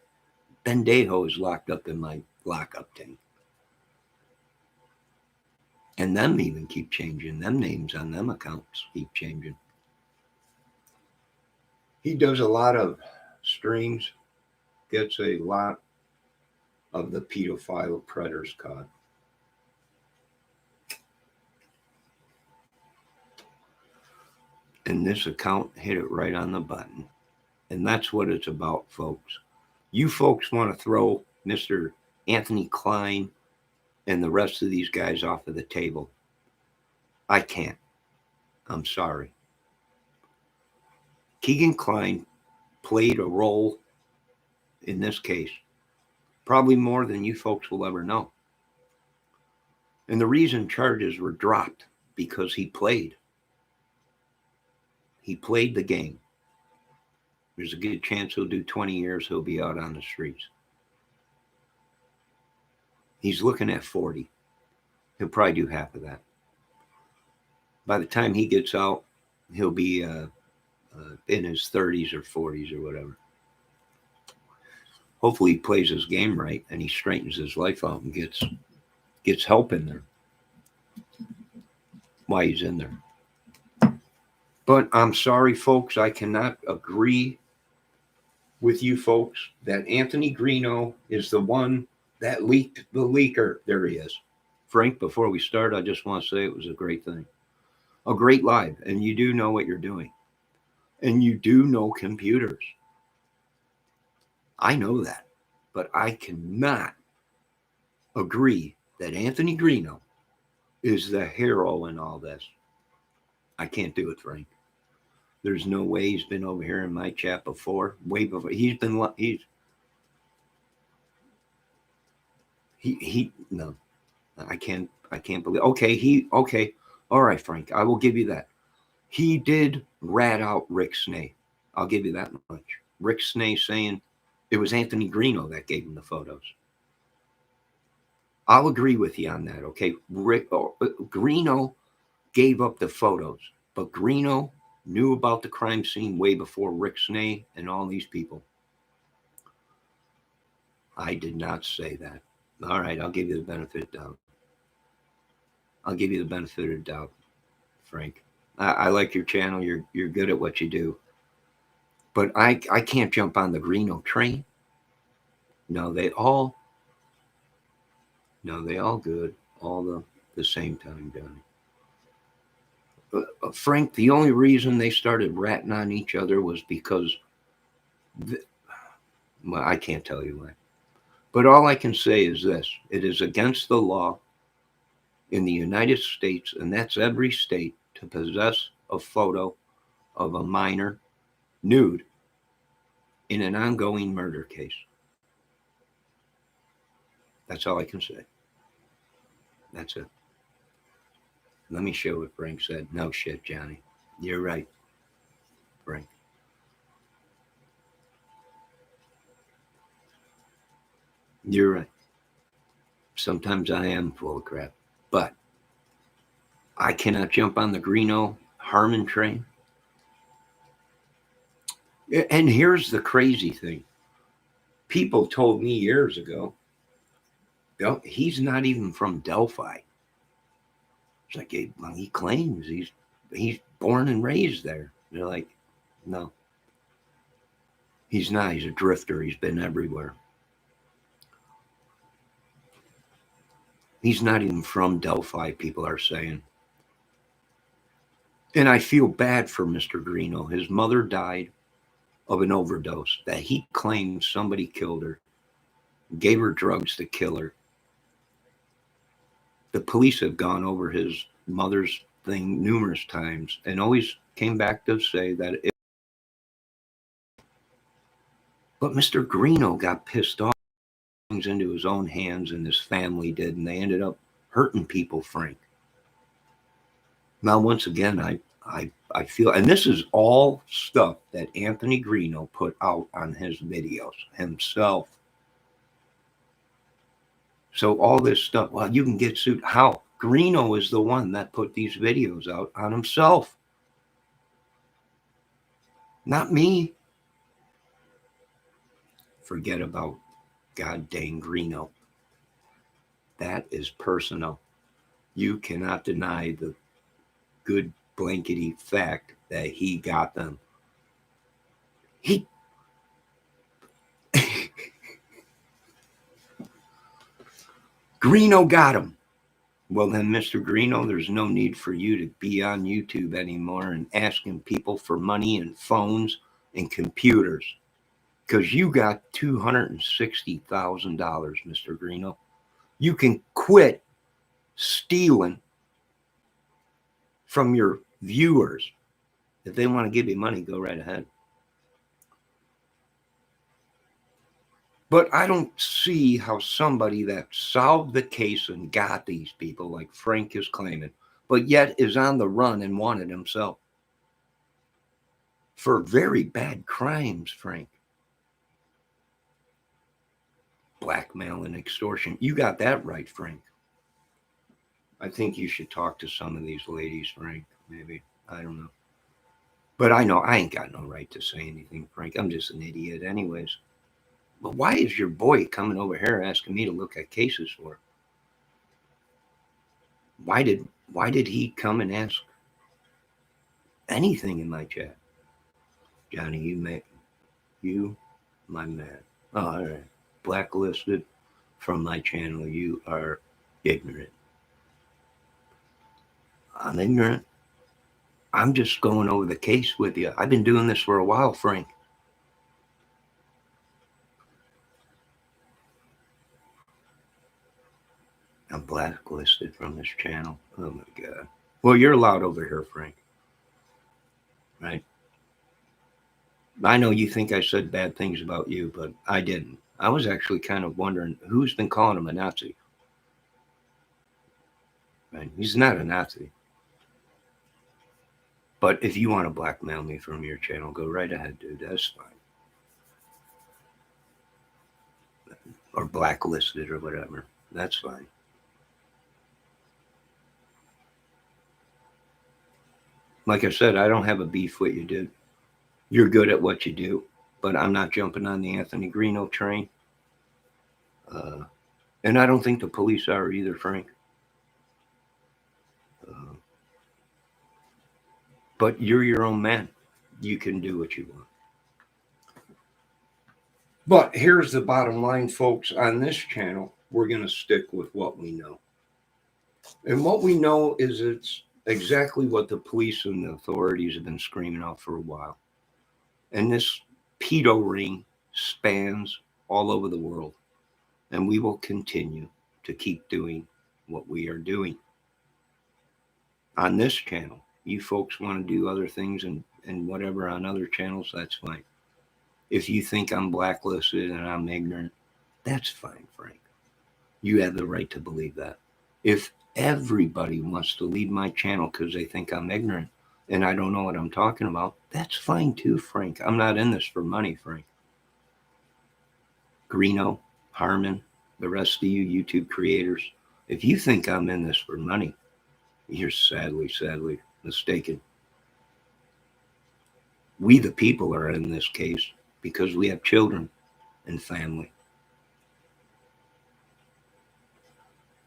Bendejo is locked up in my lockup tank. And them even keep changing. Them names on them accounts keep changing. He does a lot of streams, gets a lot of the pedophile predators caught. And this account hit it right on the button. And that's what it's about, folks. You folks want to throw Mr. Anthony Klien and the rest of these guys off of the table. I can't. I'm sorry. Keegan Kline played a role in this case, probably more than you folks will ever know. And the reason charges were dropped because he played. He played the game. There's a good chance he'll do 20 years, he'll be out on the streets. He's looking at 40. He'll probably do half of that. By the time he gets out, he'll be in his 30s or 40s or whatever. Hopefully he plays his game right and he straightens his life out and gets help in there while he's in there. But I'm sorry, folks, I cannot agree with you folks that Anthony Greeno is the one that leaked the leaker. There he is. Frank, before we start, I just want to say it was a great thing. A great live. And you do know what you're doing. And you do know computers. I know that. But I cannot agree that Anthony Greeno is the hero in all this. I can't do it, Frank. There's no way he's been over here in my chat before. Way before. No. I can't believe. Okay. All right, Frank. I will give you that. He did rat out Rick Snay. I'll give you that much. Rick Snay saying it was Anthony Greeno that gave him the photos. I'll agree with you on that, okay? Greeno gave up the photos, but Greeno knew about the crime scene way before Rick Snay and all these people. I did not say that. All right, I'll give you the benefit of the doubt. I'll give you the benefit of the doubt, Frank. I like your channel. You're good at what you do. But I can't jump on the Greeno train. No, they all good. All the same time, Johnny. Frank, the only reason they started ratting on each other was because, well, I can't tell you why. But all I can say is this. It is against the law in the United States, and that's every state, to possess a photo of a minor nude in an ongoing murder case. That's all I can say. That's it. Let me show what Frank said. No shit, Johnny. You're right, Frank. You're right. Sometimes I am full of crap, but I cannot jump on the Greeno Harmon train. And here's the crazy thing. People told me years ago, he's not even from Delphi. It's like, well, he claims he's born and raised there. They're like, no, he's not. He's a drifter. He's been everywhere. He's not even from Delphi, people are saying. And I feel bad for Mr. Greeno. His mother died of an overdose that he claims somebody killed her, gave her drugs to kill her. The police have gone over his mother's thing numerous times and always came back to say that it. But Mr. Greeno got pissed off things into his own hands, and his family did, and they ended up hurting people, Frank. Now, once again, I feel, and this is all stuff that Anthony Greeno put out on his videos himself. So all this stuff, well, you can get sued. How? Greeno is the one that put these videos out on himself. Not me. Forget about God dang Greeno. That is personal. You cannot deny the good blankety fact that he got them. He Greeno got him. Well, then, Mr. Greeno, there's no need for you to be on YouTube anymore and asking people for money and phones and computers, because you got $260,000, Mr. Greeno. You can quit stealing from your viewers. If they want to give you money, go right ahead. But I don't see how somebody that solved the case and got these people, like Frank is claiming, but yet is on the run and wanted himself for very bad crimes, Frank. Blackmail and extortion. You got that right, Frank. I think you should talk to some of these ladies, Frank. Maybe. I don't know. But I know I ain't got no right to say anything, Frank. I'm just an idiot anyways. But why is your boy coming over here asking me to look at cases for? Why did he come and ask anything in my chat? Johnny, you my man. Oh, all right. Blacklisted from my channel. You are ignorant. I'm ignorant. I'm just going over the case with you. I've been doing this for a while, Frank. I'm blacklisted from this channel. Oh my God. Well, you're allowed over here, Frank. Right? I know you think I said bad things about you, but I didn't. I was actually kind of wondering who's been calling him a Nazi. Right? He's not a Nazi. But if you want to blackmail me from your channel, go right ahead, dude. That's fine. Or blacklisted or whatever. That's fine. Like I said, I don't have a beef with you, dude. You're good at what you do, but I'm not jumping on the Anthony Greeno train. And I don't think the police are either, Frank. But you're your own man. You can do what you want. But here's the bottom line, folks. On this channel, we're going to stick with what we know. And what we know is it's exactly what the police and the authorities have been screaming out for a while. And this pedo ring spans all over the world. And we will continue to keep doing what we are doing. On this channel, you folks want to do other things and whatever on other channels, that's fine. If you think I'm blacklisted and I'm ignorant, that's fine, Frank. You have the right to believe that. If everybody wants to leave my channel because they think I'm ignorant and I don't know what I'm talking about, that's fine too, Frank. I'm not in this for money, Frank. Greeno, Harmon, The rest of you YouTube creators, if you think I'm in this for money, you're sadly mistaken. We, the people, are in this case because we have children and family.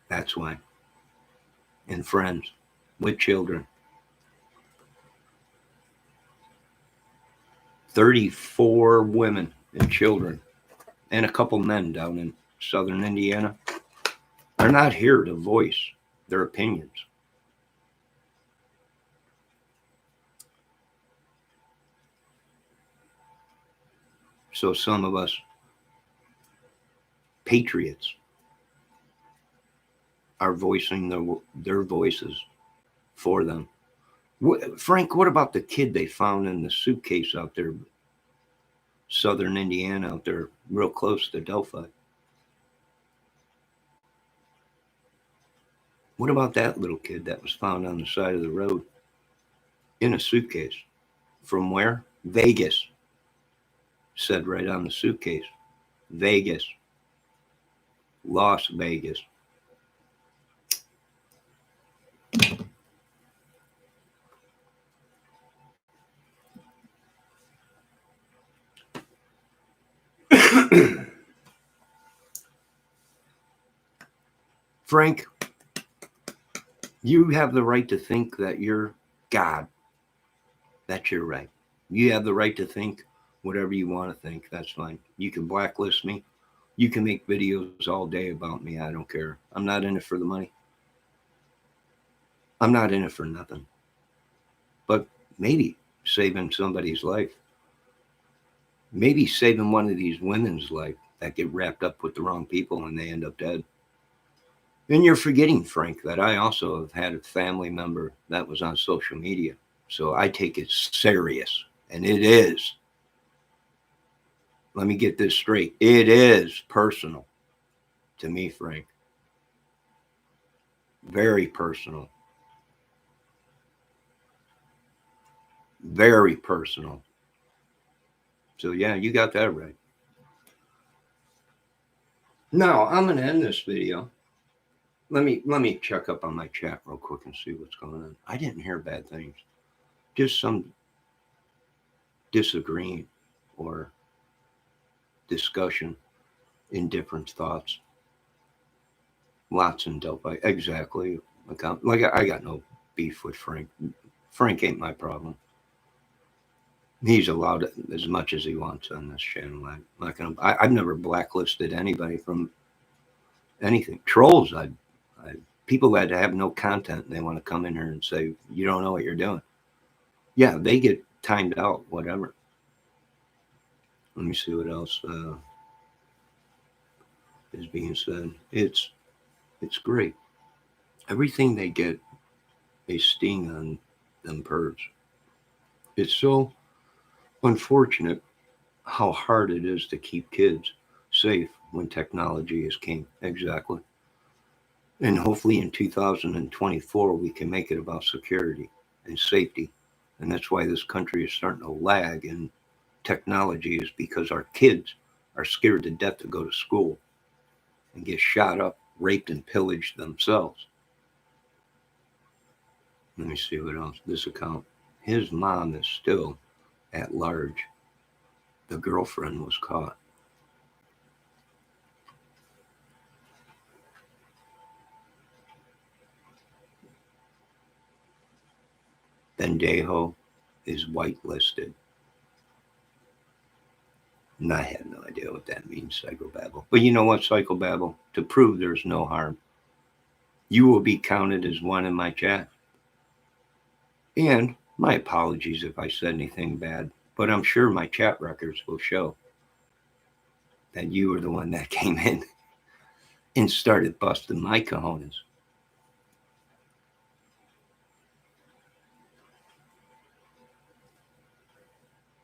That's why. And friends with children. 34 women and children and a couple men down in southern Indiana are not here to voice their opinions. So some of us patriots are voicing their voices for them. Frank, what about the kid they found in the suitcase out there, southern Indiana, out there real close to Delphi? What about that little kid that was found on the side of the road in a suitcase? From where? Vegas. Said right on the suitcase. Vegas. Las Vegas. Frank, you have the right to think that you're God. That's your right. You have the right to think whatever you want to think. That's fine. You can blacklist me. You can make videos all day about me. I don't care. I'm not in it for the money. I'm not in it for nothing. But maybe saving somebody's life. Maybe saving one of these women's life that get wrapped up with the wrong people and they end up dead. And you're forgetting, Frank, that I also have had a family member that was on social media. So I take it serious. And it is. Let me get this straight. It is personal to me, Frank. Very personal. Very personal. So yeah, you got that right. Now I'm going to end this video. Let me check up on my chat real quick and see what's going on. I didn't hear bad things. Just some disagreeing or discussion, indifferent thoughts. Lots in Delphi. Exactly. Like I got no beef with Frank. Frank ain't my problem. He's allowed as much as he wants on this channel. I'm not gonna. I've never blacklisted anybody from anything. Trolls. I people that have no content and they want to come in here and say you don't know what you're doing. Yeah, they get timed out. Whatever. Let me see what else is being said. It's great. Everything they get a sting on them birds. It's so unfortunate how hard it is to keep kids safe when technology is king. Exactly. And hopefully in 2024, we can make it about security and safety. And that's why this country is starting to lag in technology, is because our kids are scared to death to go to school and get shot up, raped, and pillaged themselves. Let me see what else. This account. His mom is still at large. The girlfriend was caught. Bendejo is whitelisted. And I have no idea what that means, psychobabble. But you know what, psychobabble? To prove there's no harm, you will be counted as one in my chat. And my apologies if I said anything bad, but I'm sure my chat records will show that you were the one that came in and started busting my cojones.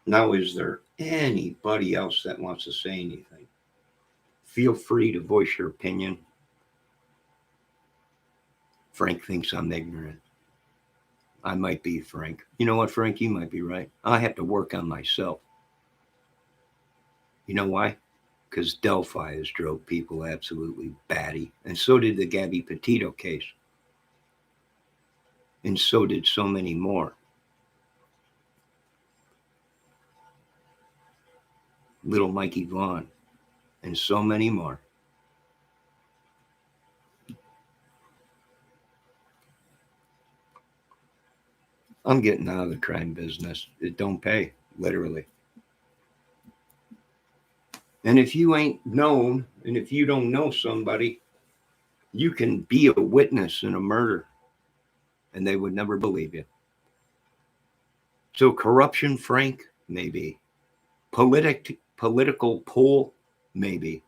Now, is there anybody else that wants to say anything? Feel free to voice your opinion. Frank thinks I'm ignorant. I might be, Frank. You know what, Frank? You might be right. I have to work on myself. You know why? because Delphi has drove people absolutely batty. And so did the Gabby Petito case. And so did so many more. Little Mikey Vaughn, and so many more. I'm getting out of the crime business. It don't pay, literally. And if you ain't known, and if you don't know somebody, you can be a witness in a murder, and they would never believe you. So corruption, Frank, maybe. Political pull, maybe.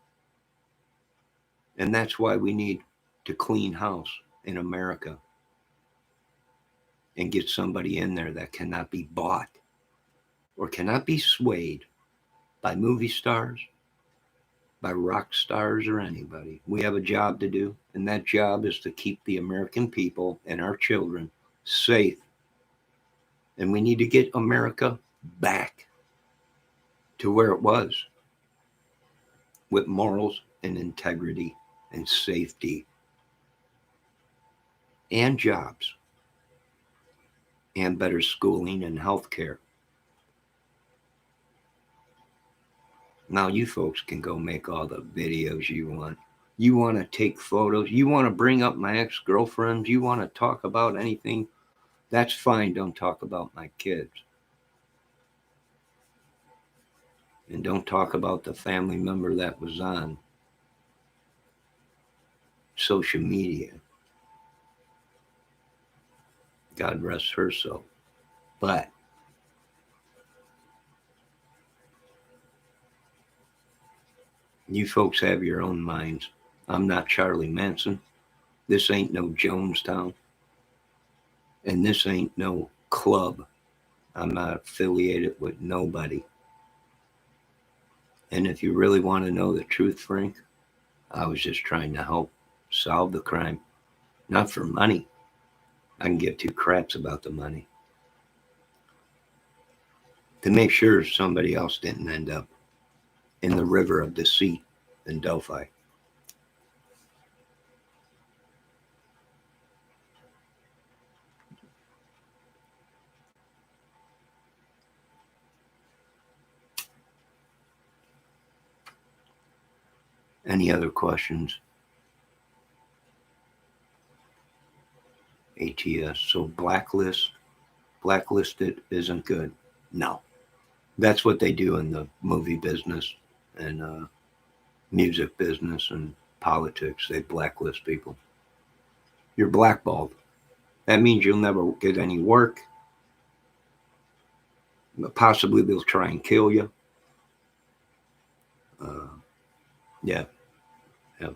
And that's why we need to clean house in America and get somebody in there that cannot be bought or cannot be swayed by movie stars, by rock stars, or anybody. We have a job to do, and that job is to keep the American people and our children safe. And we need to get America back to where it was, with morals and integrity and safety and jobs and better schooling and health care. Now you folks can go make all the videos you want. You want to take photos. You want to bring up my ex-girlfriends. You want to talk about anything. That's fine. Don't talk about my kids. And don't talk about the family member that was on social media. God rest her soul. But you folks have your own minds. I'm not Charlie Manson. This ain't no Jonestown. And this ain't no club. I'm not affiliated with nobody. And if you really want to know the truth, Frank, I was just trying to help solve the crime. Not for money. I can give two craps about the money. To make sure somebody else didn't end up in the river of deceit in Delphi. Any other questions? ATS. So blacklisted isn't good. No. That's what they do in the movie business and music business and politics. They blacklist people. You're blackballed. That means you'll never get any work. Possibly they'll try and kill you. Yeah.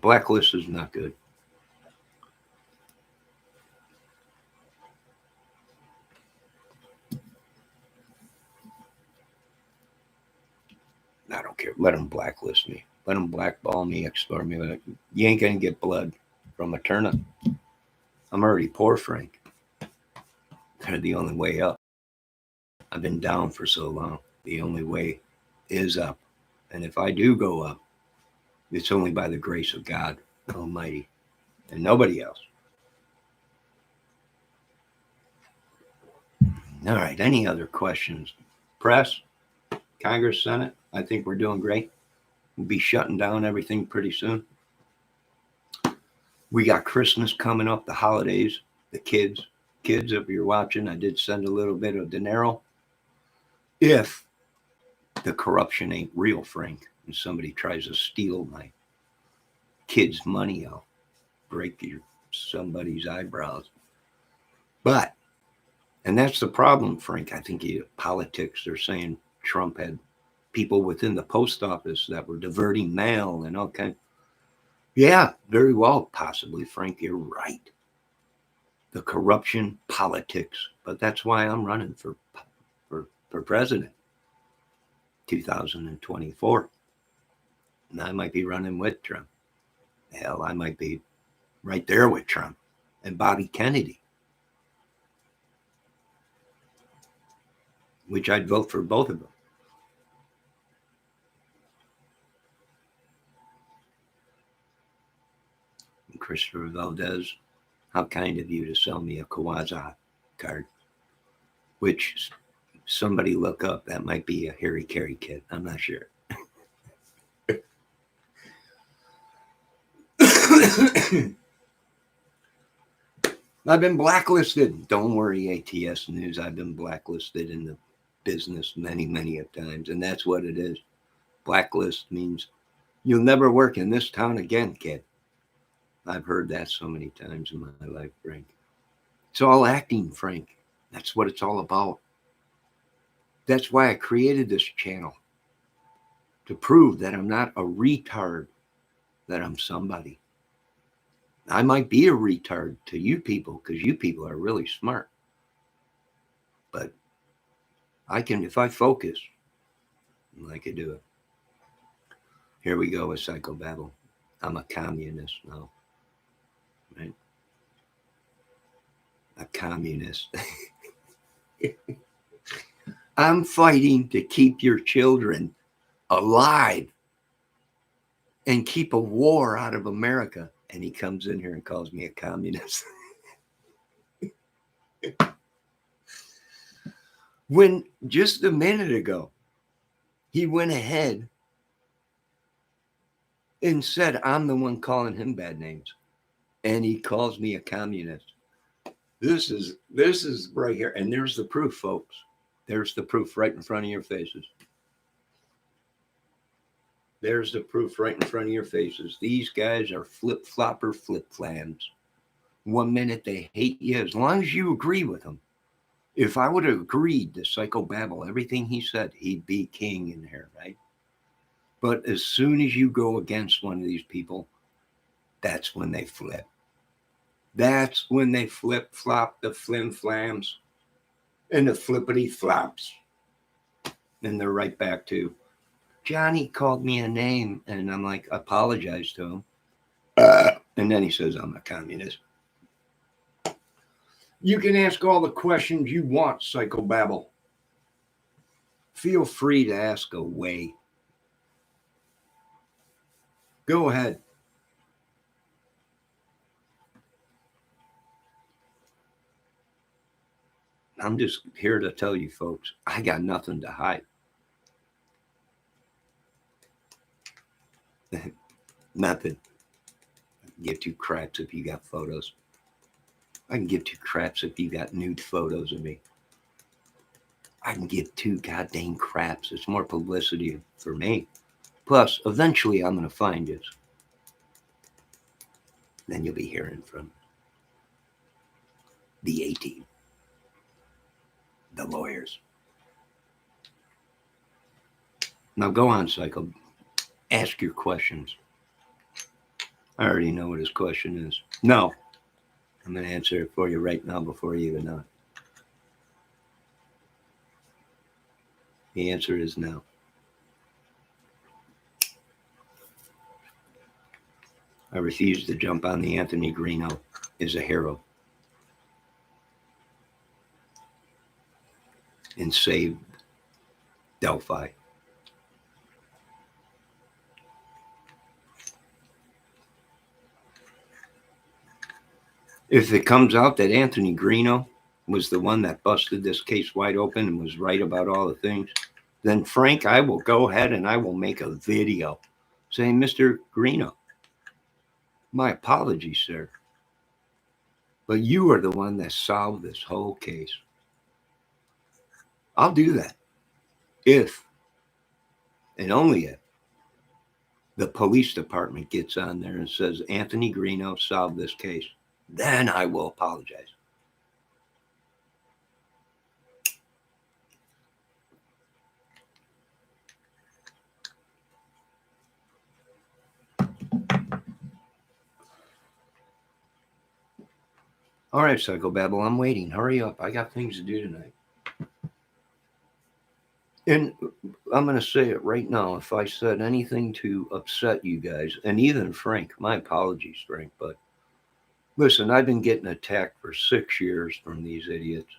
Blacklist is not good. I don't care. Let them blacklist me. Let them blackball me, extort me. You ain't going to get blood from a turnip. I'm already poor, Frank. They're the only way up. I've been down for so long. The only way is up. And if I do go up, it's only by the grace of God Almighty and nobody else. All right. Any other questions? Press, Congress, Senate? I think we're doing great. We'll be shutting down everything pretty soon. We got Christmas coming up, the holidays, the kids, if you're watching, I did send a little bit of dinero. If the corruption ain't real, Frank, and somebody tries to steal my kids' money, I'll break somebody's eyebrows. But, and that's the problem, Frank. I think politics, they're saying Trump had people within the post office that were diverting mail and all kinds. Yeah, very well, possibly, Frank, you're right. The corruption, politics, but that's why I'm running for president 2024. And I might be running with Trump. Hell, I might be right there with Trump and Bobby Kennedy, which I'd vote for both of them. Christopher Valdez, how kind of you to sell me a Kawaza card, which somebody look up. That might be a Harry Carey kit. I'm not sure. I've been blacklisted. Don't worry, ATS News. I've been blacklisted in the business many, many times. And that's what it is. Blacklist means you'll never work in this town again, kid. I've heard that so many times in my life, Frank. It's all acting, Frank. That's what it's all about. That's why I created this channel. To prove that I'm not a retard, that I'm somebody. I might be a retard to you people because you people are really smart. But I can, if I focus, I can do it. Here we go with psychobabble. I'm a communist now. Right? A communist. I'm fighting to keep your children alive and keep a war out of America. And he comes in here and calls me a communist. When just a minute ago, he went ahead and said, I'm the one calling him bad names. And he calls me a communist. This is right here. And there's the proof, folks. There's the proof right in front of your faces. There's the proof right in front of your faces. These guys are flip-flopper flip-flams. 1 minute they hate you, as long as you agree with them. If I would have agreed to psychobabble, everything he said, he'd be king in here, right? But as soon as you go against one of these people, that's when they flip. That's when they flip-flop the flim-flams and the flippity-flops. And they're right back to, Johnny called me a name, and I'm like, apologize to him. And then he says, I'm a communist. You can ask all the questions you want, psychobabble. Feel free to ask away. Go ahead. I'm just here to tell you folks, I got nothing to hide. Nothing. I can give two craps if you got photos. I can give two craps if you got nude photos of me. I can give two goddamn craps. It's more publicity for me. Plus, eventually I'm going to find you. Then you'll be hearing from the A-team, the lawyers. Now go on, Psycho. Ask your questions. I already know what his question is. No. I'm going to answer it for you right now before you even know it. The answer is no. I refuse to jump on the Anthony Greeno as a hero and save Delphi. If it comes out that Anthony Greeno was the one that busted this case wide open and was right about all the things, then Frank, I will go ahead and I will make a video saying, Mr. Greeno, my apologies, sir, but you are the one that solved this whole case. I'll do that if, and only if, the police department gets on there and says, Anthony Greeno solved this case. Then I will apologize. All right, Psychobabble, I'm waiting. Hurry up. I got things to do tonight. And I'm going to say it right now. If I said anything to upset you guys, and even Frank, my apologies, Frank, but listen, I've been getting attacked for 6 years from these idiots,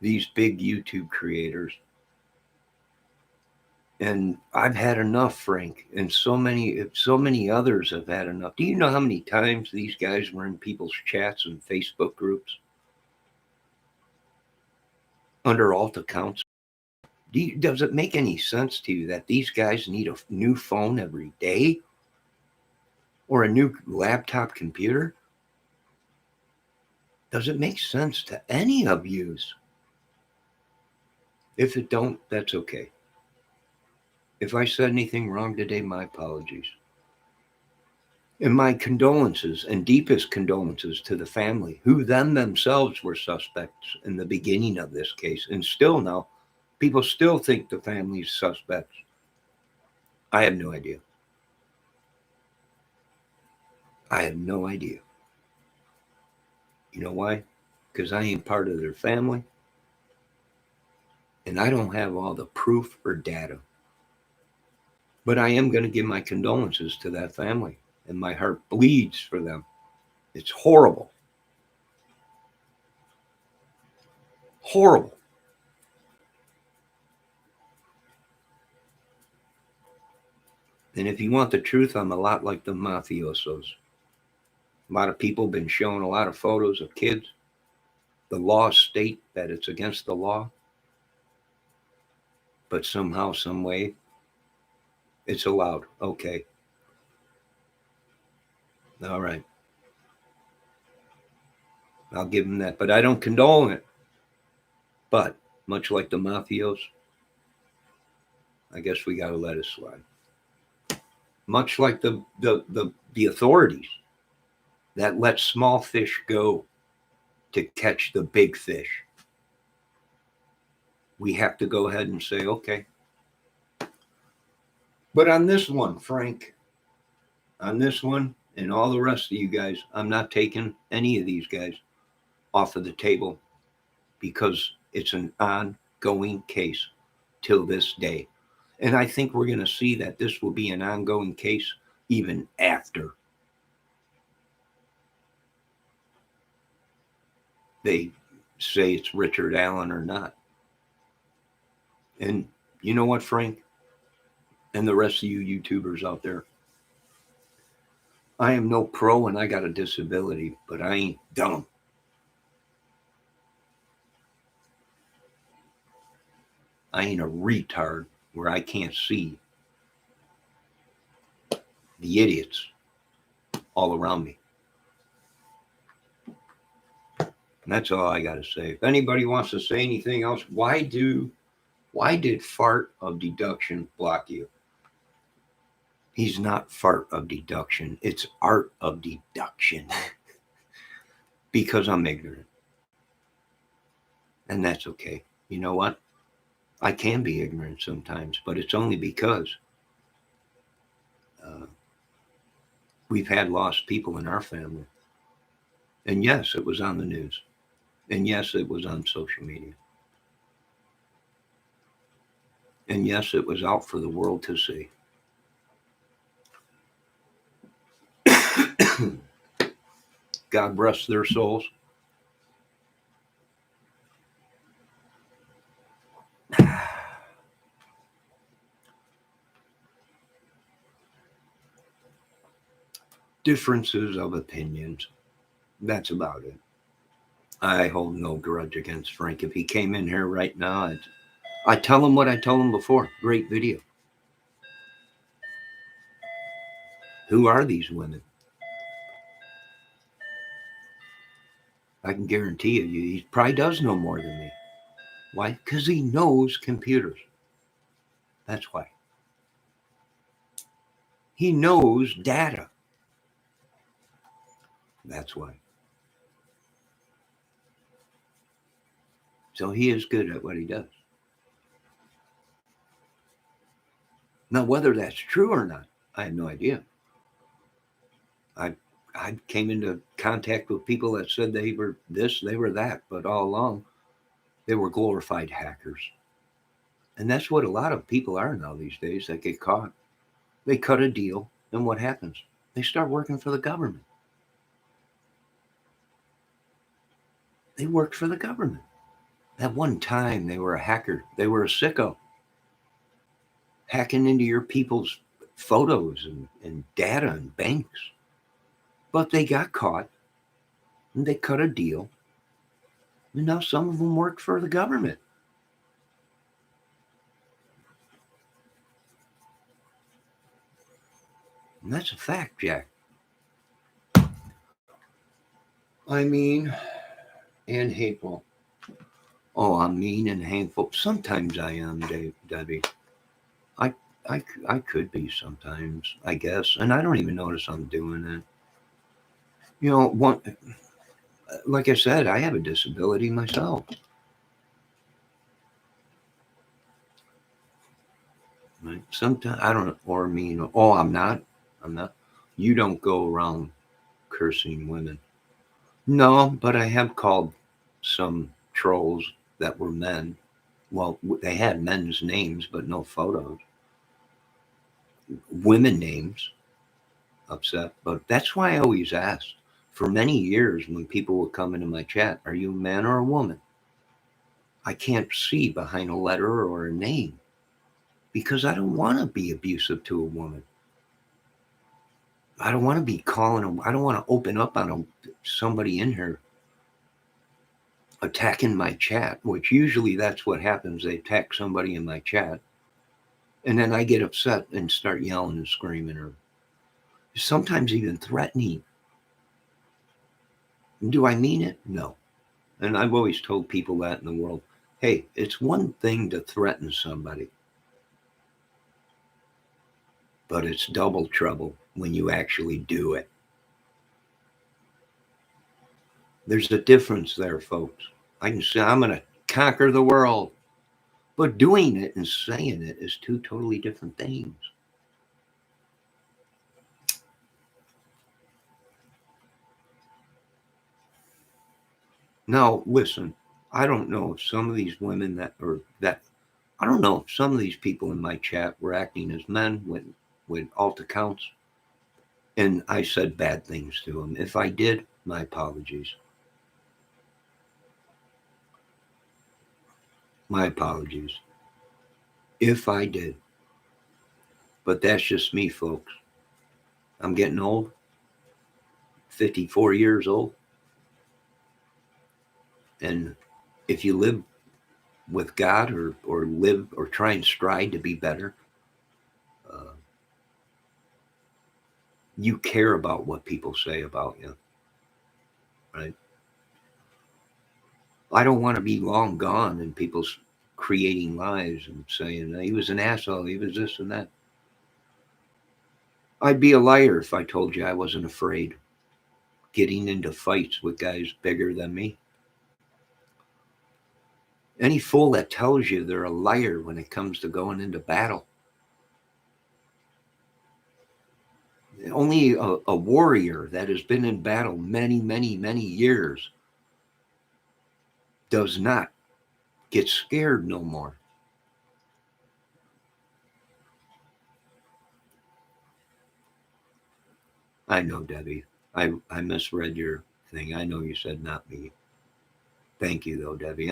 these big YouTube creators. And I've had enough, Frank, and so many others have had enough. Do you know how many times these guys were in people's chats and Facebook groups under alt accounts? Does it make any sense to you that these guys need a new phone every day or a new laptop computer? Does it make sense to any of yous? If it don't, that's okay. If I said anything wrong today, my apologies. And my condolences and deepest condolences to the family, who themselves were suspects in the beginning of this case. And still now, people still think the family's suspects. I have no idea. I have no idea. You know why? Because I ain't part of their family. And I don't have all the proof or data. But I am going to give my condolences to that family. And my heart bleeds for them. It's horrible. Horrible. And if you want the truth, I'm a lot like the mafiosos. A lot of people have been showing a lot of photos of kids. The laws state that it's against the law, but somehow, some way, it's allowed. Okay. All right. I'll give them that. But I don't condone it. But much like the mafios, I guess we got to let it slide. Much like the authorities that let small fish go to catch the big fish. We have to go ahead and say, okay. But on this one, Frank, on this one and all the rest of you guys, I'm not taking any of these guys off of the table because it's an ongoing case till this day. And I think we're going to see that this will be an ongoing case even after they say it's Richard Allen or not. And you know what, Frank? And the rest of you YouTubers out there, I am no pro and I got a disability, but I ain't dumb. I ain't a retard where I can't see the idiots all around me. And that's all I got to say. If anybody wants to say anything else, why did fart of deduction block you? He's not fart of deduction. It's art of deduction. Because I'm ignorant. And that's okay. You know what? I can be ignorant sometimes, but it's only because we've had lost people in our family. And yes, it was on the news. And yes, it was on social media. And yes, it was out for the world to see. God rest their souls. Differences of opinions. That's about it. I hold no grudge against Frank. If he came in here right now, I tell him what I told him before. Great video. Who are these women? I can guarantee you, he probably does know more than me. Why? Because he knows computers. That's why. He knows data. That's why. So he is good at what he does. Now, whether that's true or not, I have no idea. I came into contact with people that said they were this, they were that, but all along, they were glorified hackers. And that's what a lot of people are now these days that get caught. They cut a deal, and what happens? They start working for the government. They worked for the government. At one time, they were a hacker. They were a sicko. hacking into your people's photos and data and banks. But they got caught and they cut a deal. And now some of them work for the government. And that's a fact, Jack. I mean, and hateful. Oh, I'm mean and hateful. Sometimes I am, Debbie. I, I could be sometimes, I guess. And I don't even notice I'm doing it. You know, like I said, I have a disability myself. Right? Sometimes I don't, or mean. Oh, I'm not. I'm not. You don't go around cursing women. No, but I have called some trolls that were men. Well, they had men's names, but no photos. Women names, upset. But that's why I always asked. For many years, when people would come into my chat, are you a man or a woman? I can't see behind a letter or a name because I don't want to be abusive to a woman. I don't want to be calling them. I don't want to open up on somebody in here attacking my chat, which usually that's what happens. They attack somebody in my chat. And then I get upset and start yelling and screaming or sometimes even threatening. Do I mean it? No. And I've always told people that in the world, hey, it's one thing to threaten somebody, but it's double trouble when you actually do it. There's a difference there, folks. I can say I'm going to conquer the world, but doing it and saying it is two totally different things. Now, listen, I don't know if some of these women I don't know if some of these people in my chat were acting as men with alt accounts, and I said bad things to them. If I did, my apologies. My apologies. If I did. But that's just me, folks. I'm getting old, 54 years old. And if you live with God or live or try and strive to be better, uh, you care about what people say about you, right? I don't want to be long gone and people's creating lies and saying he was an asshole, he was this and that. I'd be a liar if I told you I wasn't afraid getting into fights with guys bigger than me. Any fool that tells you they're a liar when it comes to going into battle. Only a warrior that has been in battle many, many, many years does not get scared no more. I know, Debbie. I misread your thing. I know you said not me. Thank you, though, Debbie.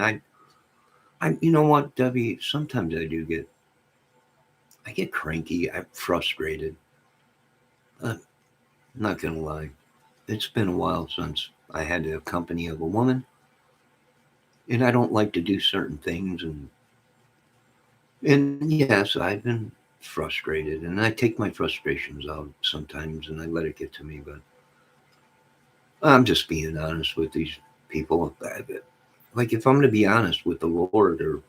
You know what, Debbie? Sometimes I get cranky. I'm frustrated. I'm not gonna lie. It's been a while since I had the company of a woman, and I don't like to do certain things. And yes, I've been frustrated, and I take my frustrations out sometimes, and I let it get to me. But I'm just being honest with these people. Like if I'm going to be honest with the Lord, or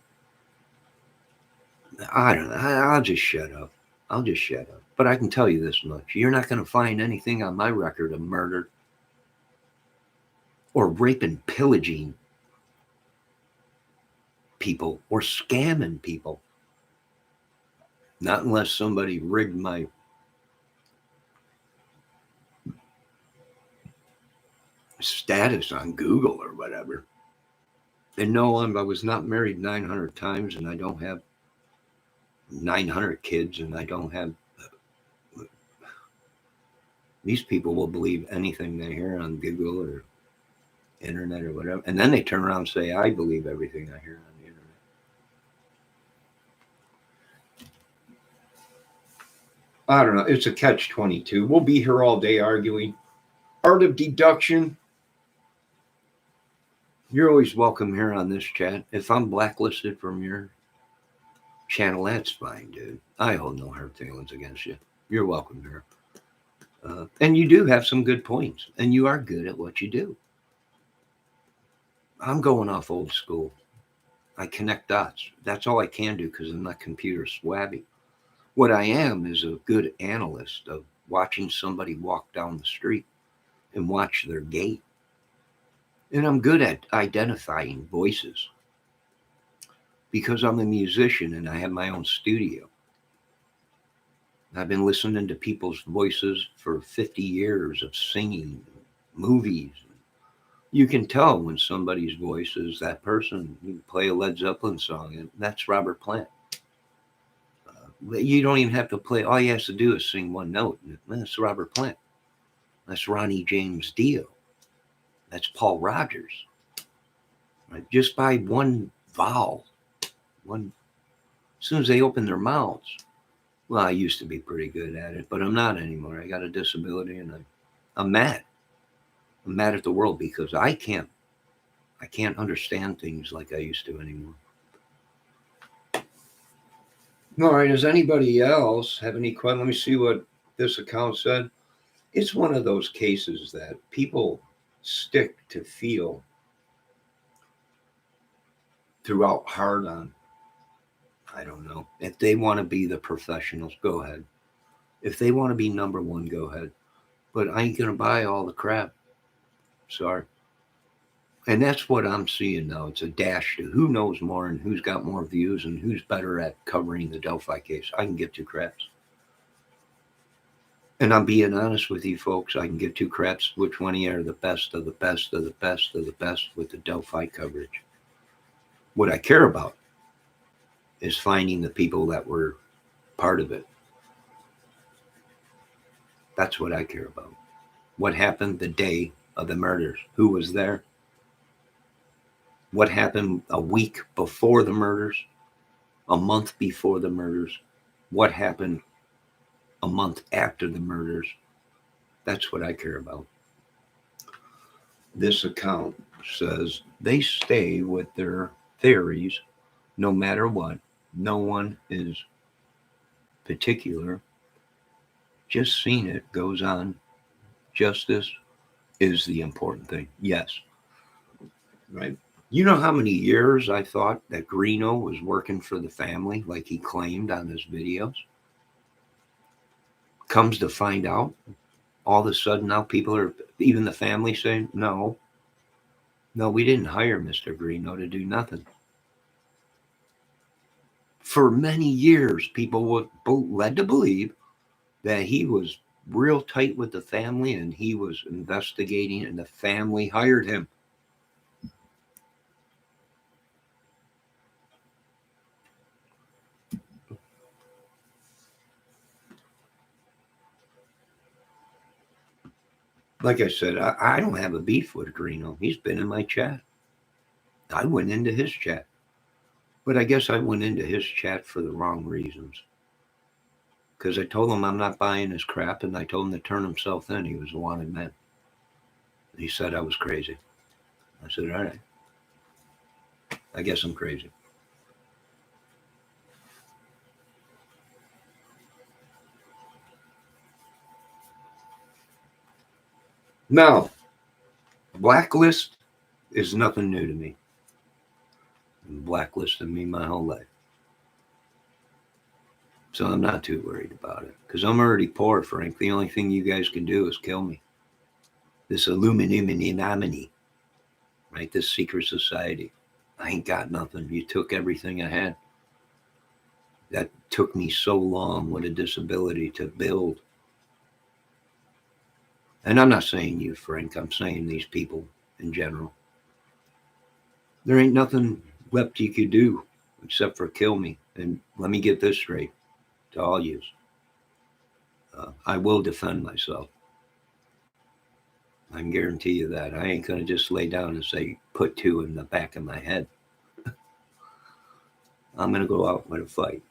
I don't know, I'll just shut up. I'll just shut up. But I can tell you this much: you're not going to find anything on my record of murder or rape and pillaging people or scamming people. Not unless somebody rigged my status on Google or whatever. And no, I was not married 900 times, and I don't have 900 kids, and I don't have. These people will believe anything they hear on Google or internet or whatever, and then they turn around and say, "I believe everything I hear on the internet." I don't know. It's a catch-22. We'll be here all day arguing. Art of deduction. You're always welcome here on this chat. If I'm blacklisted from your channel, that's fine, dude. I hold no hard feelings against you. You're welcome here. And you do have some good points, and you are good at what you do. I'm going off old school. I connect dots. That's all I can do because I'm not computer swabby. What I am is a good analyst of watching somebody walk down the street and watch their gait. And I'm good at identifying voices because I'm a musician and I have my own studio. I've been listening to people's voices for 50 years of singing, movies. You can tell when somebody's voice is that person. You play a Led Zeppelin song, and that's Robert Plant. You don't even have to play. All you have to do is sing one note. That's Robert Plant. That's Ronnie James Dio. That's Paul Rogers. Right? Just by one vowel, as soon as they open their mouths. Well, I used to be pretty good at it, but I'm not anymore. I got a disability, and I'm mad. I'm mad at the world because I can't understand things like I used to anymore. All right, does anybody else have any questions? Let me see what this account said. It's one of those cases that people stick to feel throughout hard on. I don't know. If they want to be the professionals, go ahead. If they want to be number one, go ahead. But I ain't going to buy all the crap. Sorry. And that's what I'm seeing now. It's a dash to who knows more and who's got more views and who's better at covering the Delphi case. I can give two craps. And I'm being honest with you folks. I can give two craps which one of you are the best of the best of the best of the best with the Delphi coverage. What I care about is finding the people that were part of it. That's what I care about. What happened the day of the murders? Who was there? What happened a week before the murders? A month before the murders? What happened a month after the murders? That's what I care about. This account says they stay with their theories no matter what. No one is particular. Just seeing it goes on. Justice is the important thing. Yes. Right. You know how many years I thought that Greeno was working for the family like he claimed on his videos? Comes to find out, all of a sudden now people are, even the family saying, no, we didn't hire Mr. Greeno to do nothing. For many years, people were led to believe that he was real tight with the family and he was investigating and the family hired him. Like I said, I don't have a beef with Greeno. He's been in my chat. I went into his chat. But I guess I went into his chat for the wrong reasons. Because I told him I'm not buying his crap, and I told him to turn himself in. He was a wanted man. He said I was crazy. I said, all right. I guess I'm crazy. Now, blacklist is nothing new to me. Blacklisted me my whole life. So I'm not too worried about it. Because I'm already poor, Frank. The only thing you guys can do is kill me. This Illuminati, right? This secret society. I ain't got nothing. You took everything I had. That took me so long with a disability to build. And I'm not saying you, Frank. I'm saying these people in general. There ain't nothing left you could do except for kill me. And let me get this straight to all yous. I will defend myself. I can guarantee you that. I ain't going to just lay down and say, put two in the back of my head. I'm going to go out with a fight.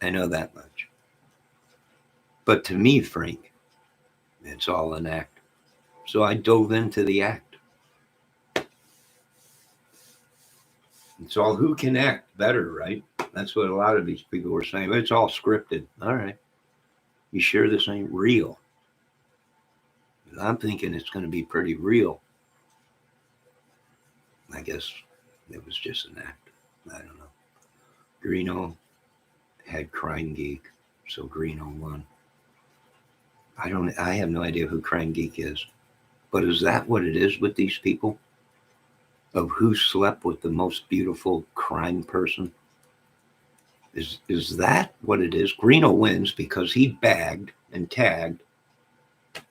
I know that much. But to me, Frank, it's all an act. So I dove into the act. It's all who can act better, right? That's what a lot of these people were saying. It's all scripted. All right. You sure this ain't real? I'm thinking it's going to be pretty real. I guess it was just an act. I don't know. Greeno had Crime Geek, so Greeno won. I have no idea who Crime Geek is. But is that what it is with these people? Of who slept with the most beautiful crime person? Is that what it is? Greeno wins because he bagged and tagged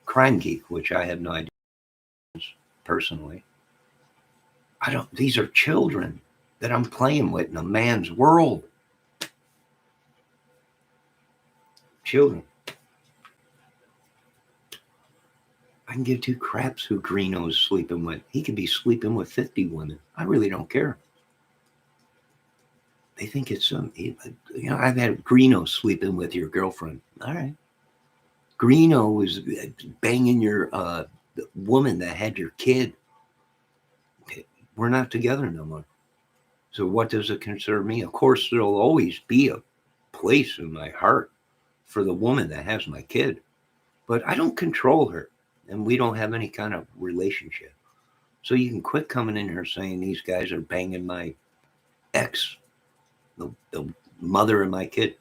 Crime Geek, which I have no idea personally. These are children that I'm playing with in a man's world. Children. I can give two craps who Greeno's sleeping with. He could be sleeping with 50 women. I really don't care. They think it's I've had Greeno sleeping with your girlfriend. All right. Greeno was banging your woman that had your kid. We're not together no more. So what does it concern me? Of course, there'll always be a place in my heart for the woman that has my kid. But I don't control her. And we don't have any kind of relationship. So you can quit coming in here saying these guys are banging my ex, the mother of my kid.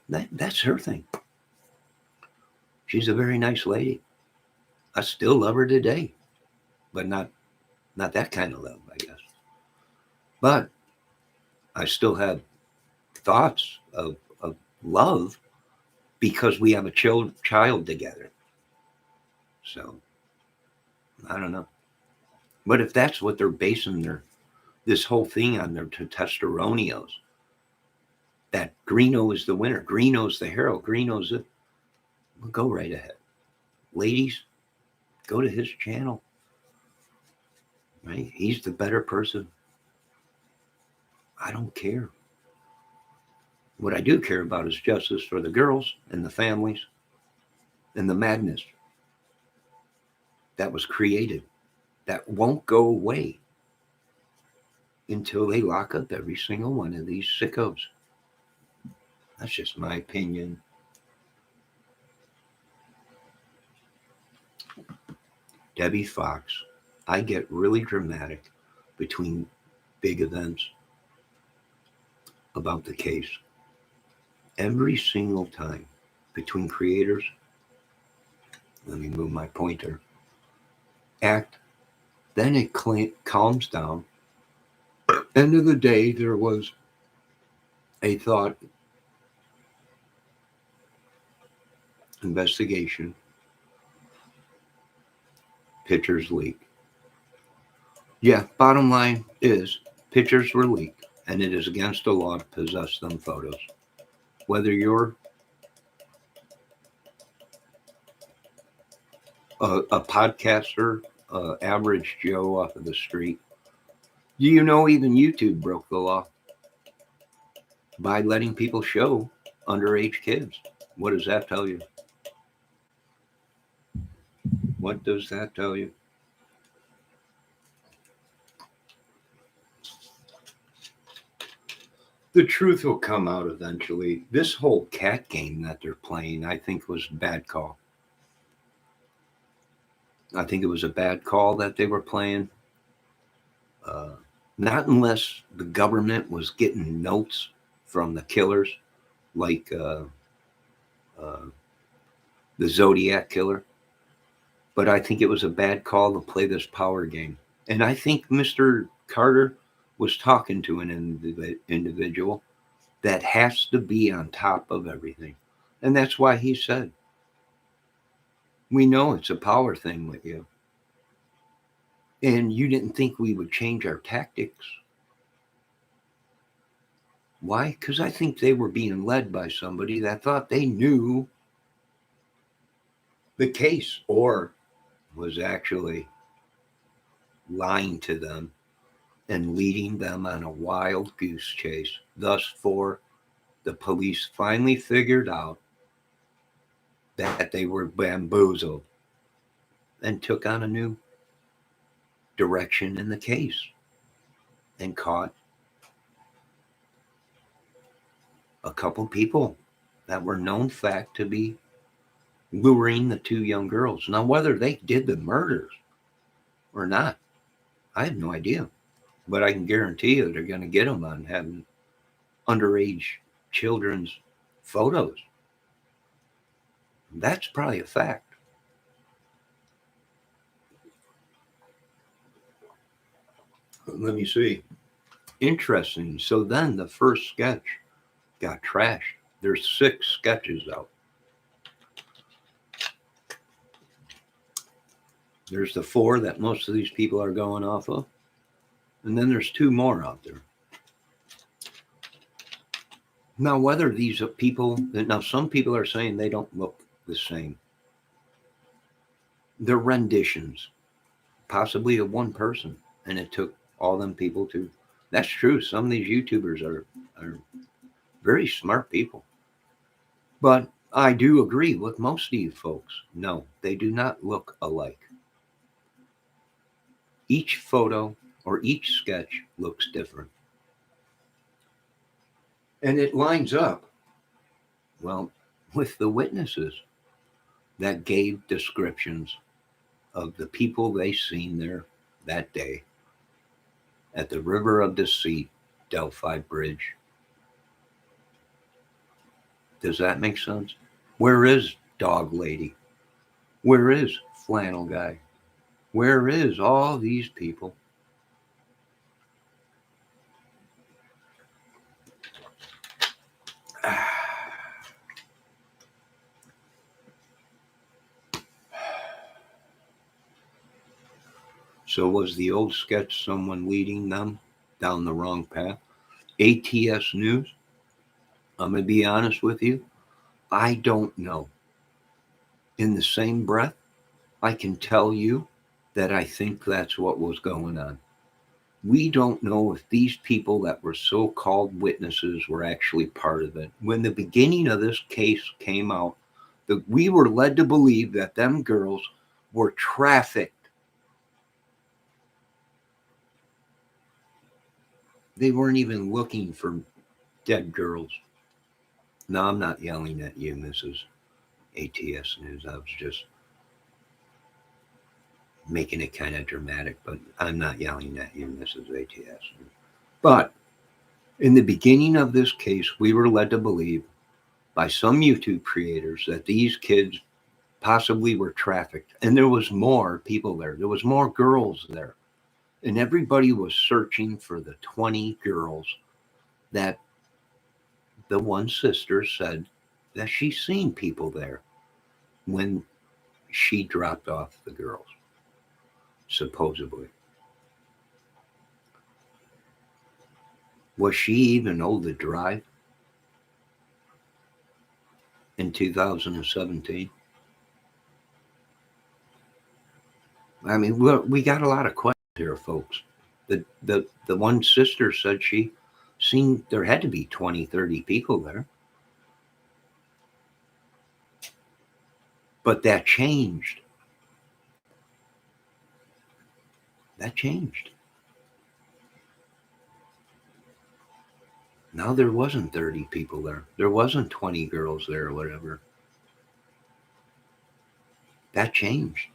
That's her thing. She's a very nice lady. I still love her today, but not that kind of love, I guess. But I still have thoughts of love because we have a child together. So I don't know. But if that's what they're basing this whole thing on, their testosteronios, that Greeno is the winner, Greeno's the hero, Greeno's it. Well, go right ahead. Ladies, go to his channel. Right? He's the better person. I don't care. What I do care about is justice for the girls and the families and the madness that was created that won't go away until they lock up every single one of these sickos. That's just my opinion. Debbie Fox, I get really dramatic between big events about the case. Every single time between creators, let me move my pointer, act, then it calms down. End of the day, there was a thought investigation, pictures leak. Yeah, bottom line is pictures were leaked, and it is against the law to possess them photos. Whether you're a podcaster, average Joe off of the street, do you know even YouTube broke the law by letting people show underage kids? What does that tell you? What does that tell you? The truth will come out eventually. This whole cat game that they're playing, I think, was a bad call. I think it was a bad call that they were playing. Not unless the government was getting notes from the killers, like the Zodiac killer. But I think it was a bad call to play this power game. And I think Mr. Carter was talking to an individual that has to be on top of everything. And that's why he said, we know it's a power thing with you. And you didn't think we would change our tactics. Why? Because I think they were being led by somebody that thought they knew the case or was actually lying to them and leading them on a wild goose chase. Thus, the police finally figured out that they were bamboozled and took on a new direction in the case and caught a couple people that were known fact to be luring the two young girls. Now, whether they did the murders or not, I have no idea. But I can guarantee you they're going to get them on having underage children's photos. That's probably a fact. Let me see. Interesting. So then the first sketch got trashed. There's 6 sketches out. There's the 4 that most of these people are going off of. And then there's 2 more out there. Now, whether these are people, now some people are saying they don't look the same. They're renditions, possibly of one person. And it took all them people to, that's true. Some of these YouTubers are very smart people. But I do agree with most of you folks. No, they do not look alike. Each photo or each sketch looks different. And it lines up, well, with the witnesses that gave descriptions of the people they seen there that day at the River of Deceit, Delphi Bridge. Does that make sense? Where is Dog Lady? Where is Flannel Guy? Where is all these people? So was the old sketch someone leading them down the wrong path? ATS News? I'm going to be honest with you. I don't know. In the same breath, I can tell you that I think that's what was going on. We don't know if these people that were so-called witnesses were actually part of it. When the beginning of this case came out, we were led to believe that them girls were trafficked. They weren't even looking for dead girls. No, I'm not yelling at you, Mrs. ATS News. I was just making it kind of dramatic, but I'm not yelling at you, Mrs. ATS News. But in the beginning of this case, we were led to believe by some YouTube creators that these kids possibly were trafficked. And there was more people there. There was more girls there. And everybody was searching for the 20 girls that the one sister said that she seen people there when she dropped off the girls, supposedly. Was she even old to drive in 2017? I mean, we got a lot of questions here, folks. The one sister said she seen there had to be 20, 30 people there. But that changed. That changed. Now there wasn't 30 people there. There wasn't 20 girls there or whatever. That changed.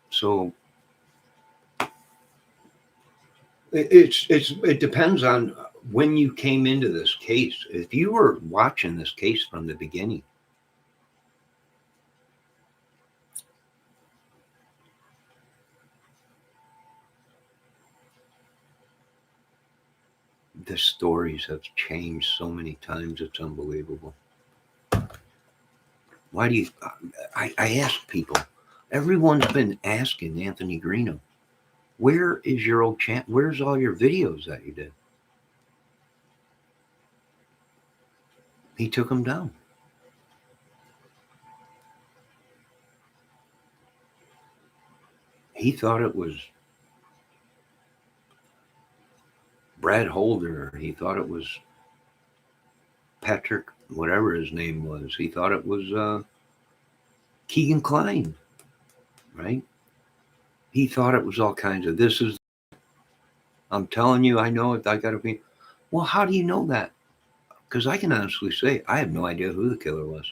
So it depends on when you came into this case. If you were watching this case from the beginning, the stories have changed so many times, it's unbelievable. Why do you, I ask people, everyone's been asking Anthony Greeno, where is your old channel? Where's all your videos that you did? He took them down. He thought it was Brad Holder. He thought it was Patrick, whatever his name was. He thought it was Keegan Klein, right? He thought it was all kinds of this is, I'm telling you, I know it. I got to be. Well, how do you know that? Because I can honestly say, I have no idea who the killer was.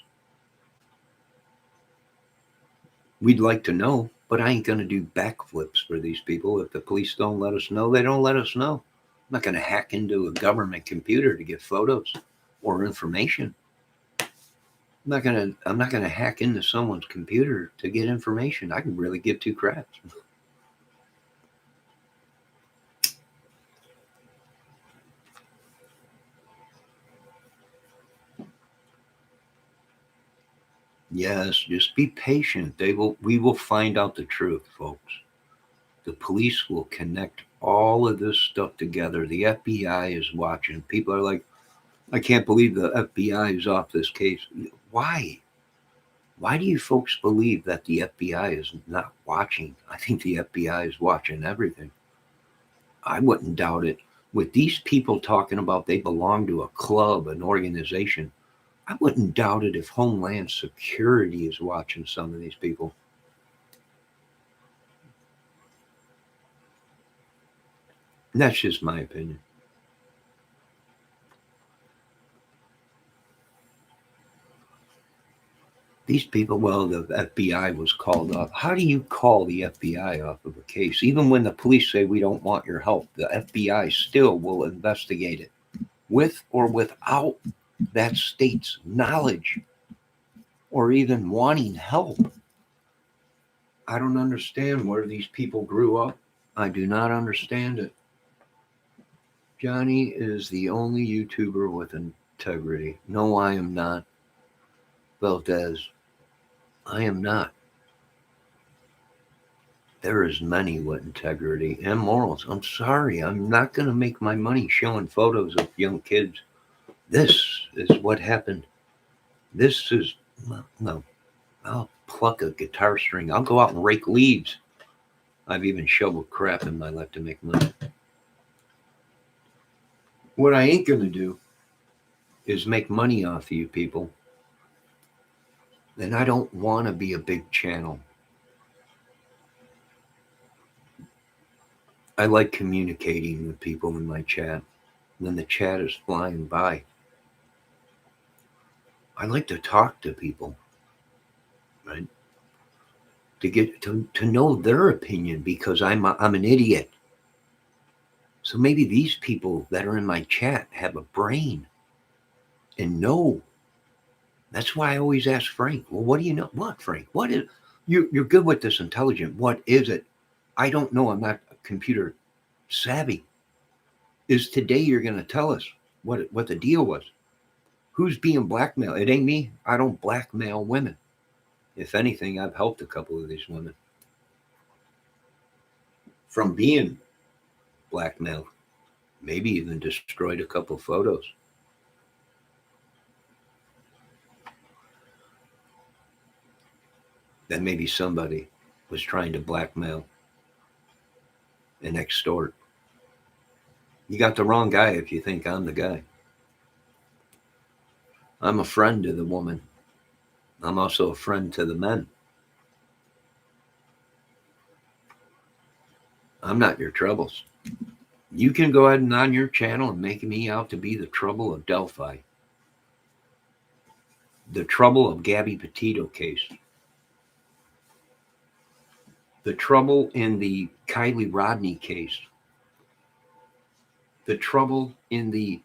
We'd like to know, but I ain't going to do backflips for these people. If the police don't let us know, they don't let us know. I'm not going to hack into a government computer to get photos or information. I'm not gonna hack into someone's computer to get information. I can really give two craps. Yes, just be patient. We will find out the truth, folks. The police will connect all of this stuff together. The FBI is watching. People are like, I can't believe the FBI is off this case. Why? Why do you folks believe that the FBI is not watching? I think the FBI is watching everything. I wouldn't doubt it. With these people talking about they belong to a club, an organization, I wouldn't doubt it if Homeland Security is watching some of these people. That's just my opinion. These people, well, the FBI was called off. How do you call the FBI off of a case? Even when the police say we don't want your help, the FBI still will investigate it with or without that state's knowledge or even wanting help. I don't understand where these people grew up. I do not understand it. Johnny is the only YouTuber with integrity. No, I am not. Valdez, I am not. There is many with integrity and morals. I'm sorry. I'm not going to make my money showing photos of young kids. This is what happened. This is, no, I'll pluck a guitar string. I'll go out and rake leaves. I've even shoveled crap in my life to make money. What I ain't going to do is make money off of you people. And I don't want to be a big channel. I like communicating with people in my chat when the chat is flying by. I like to talk to people, right? To get to know their opinion because I'm an idiot. So maybe these people that are in my chat have a brain and know. That's why I always ask Frank, well, what do you know? What, Frank? What is you're good with this intelligent. What is it? I don't know. I'm not computer savvy. Is today you're going to tell us what the deal was? Who's being blackmailed? It ain't me. I don't blackmail women. If anything, I've helped a couple of these women from being blackmailed, maybe even destroyed a couple photos. That maybe somebody was trying to blackmail and extort. You got the wrong guy if you think I'm the guy. I'm a friend to the woman. I'm also a friend to the men. I'm not your troubles. You can go ahead and on your channel and make me out to be the trouble of Delphi. The trouble of Gabby Petito case. The trouble in the Kylie Rodney case. The trouble in the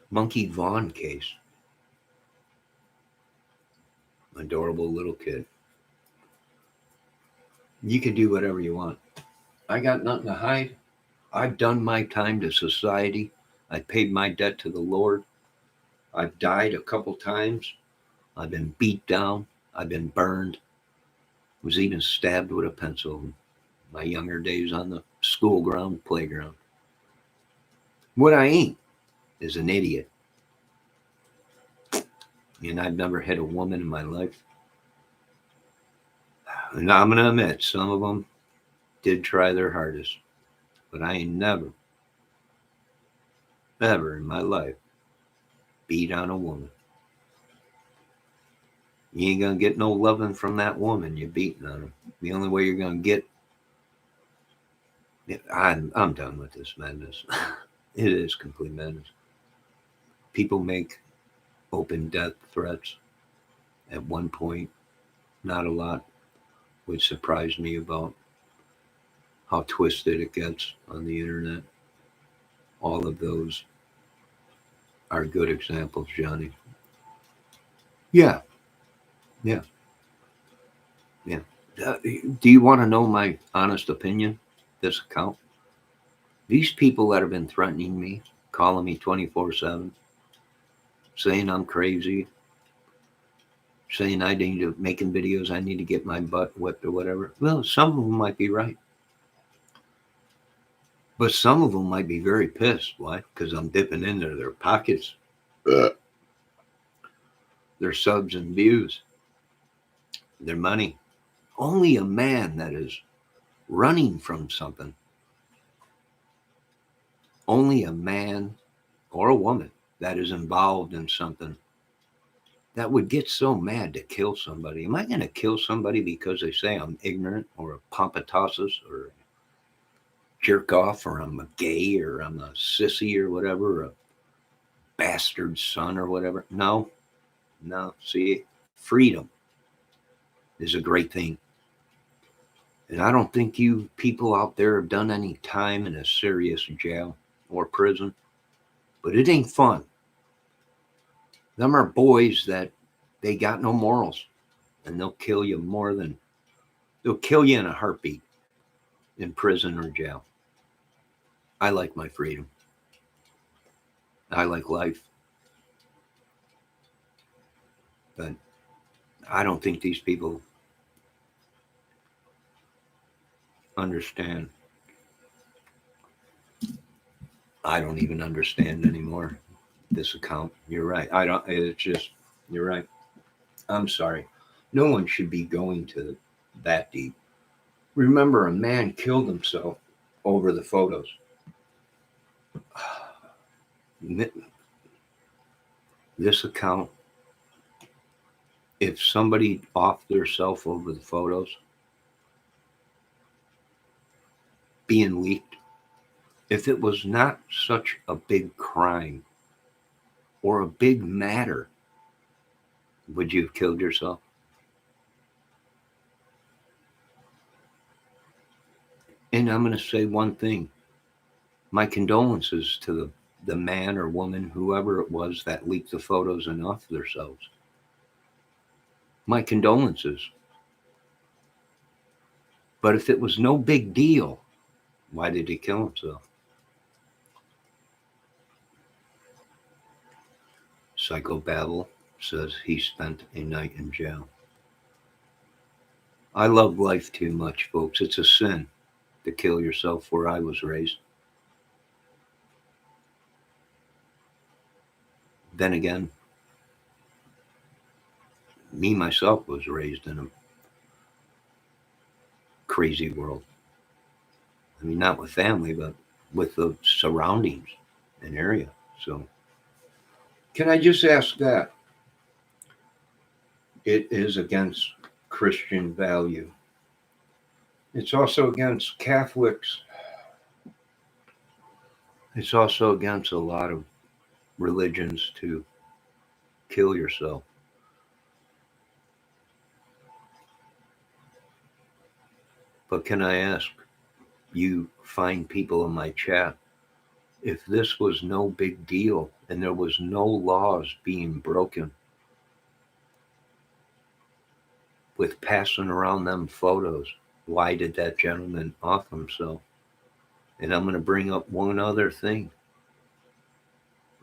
Monkey Vaughn case. Adorable little kid. You can do whatever you want. I got nothing to hide. I've done my time to society. I paid my debt to the Lord. I've died a couple times. I've been beat down. I've been burned. Was even stabbed with a pencil in my younger days on the school ground, playground. What I ain't is an idiot. And I've never hit a woman in my life. And I'm going to admit, some of them did try their hardest. But I ain't never ever in my life beat on a woman. You ain't gonna get no loving from that woman you're beating on her. The only way you're gonna get, I'm done with this madness. It is complete madness. People make open death threats at one point, not a lot, which surprised me about how twisted it gets on the internet. All of those are good examples, Johnny. Yeah, yeah, yeah. Do you want to know my honest opinion? This account? These people that have been threatening me, calling me 24/7, saying I'm crazy, saying I need to making videos, I need to get my butt whipped or whatever. Well, some of them might be right, but some of them might be very pissed. Why? Because I'm dipping into their pockets, their subs and views, their money. Only a man that is running from something, only a man or a woman that is involved in something that would get so mad to kill somebody. Am I going to kill somebody because they say I'm ignorant or a pompatosis or jerk off or I'm a gay or I'm a sissy or whatever, or a bastard son or whatever? No, no. See, freedom is a great thing. And I don't think you people out there have done any time in a serious jail or prison, but it ain't fun. Them are boys that they got no morals and they'll kill you they'll kill you in a heartbeat in prison or jail. I like my freedom. I like life. But I don't think these people understand. I don't even understand anymore this account. You're right. I don't, it's just, you're right. I'm sorry. No one should be going to that deep. Remember, a man killed himself over the photos. This account, if somebody offed theirself over the photos being leaked, if it was not such a big crime or a big matter, would you have killed yourself? And I'm going to say one thing. My condolences to the man or woman, whoever it was that leaked the photos and offed themselves. My condolences. But if it was no big deal, why did he kill himself? Psychobabble says he spent a night in jail. I love life too much, folks. It's a sin to kill yourself where I was raised. Then again, me myself was raised in a crazy world. I mean, not with family, but with the surroundings and area. So, can I just ask that? It is against Christian value. It's also against Catholics. It's also against a lot of religions to kill yourself. But can I ask you, fine people in my chat, if this was no big deal and there was no laws being broken with passing around them photos, why did that gentleman off himself? And I'm going to bring up one other thing.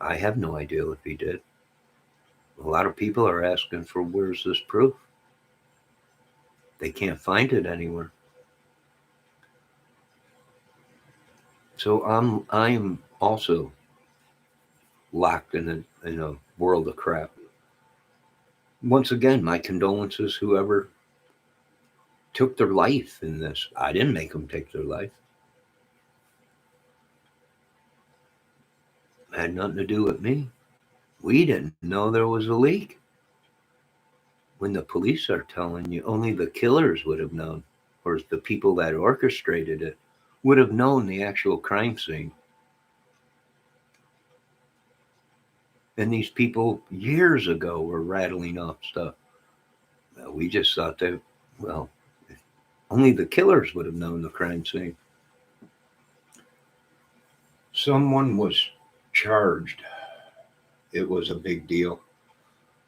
I have no idea if he did. A lot of people are asking for where's this proof? They can't find it anywhere. So I am also locked in a world of crap. Once again, my condolences, whoever took their life in this. I didn't make them take their life. Had nothing to do with me. We didn't know there was a leak. When the police are telling you only the killers would have known, or the people that orchestrated it would have known the actual crime scene. And these people years ago were rattling off stuff. Well, we just thought that, well, only the killers would have known the crime scene. Someone was charged. It was a big deal.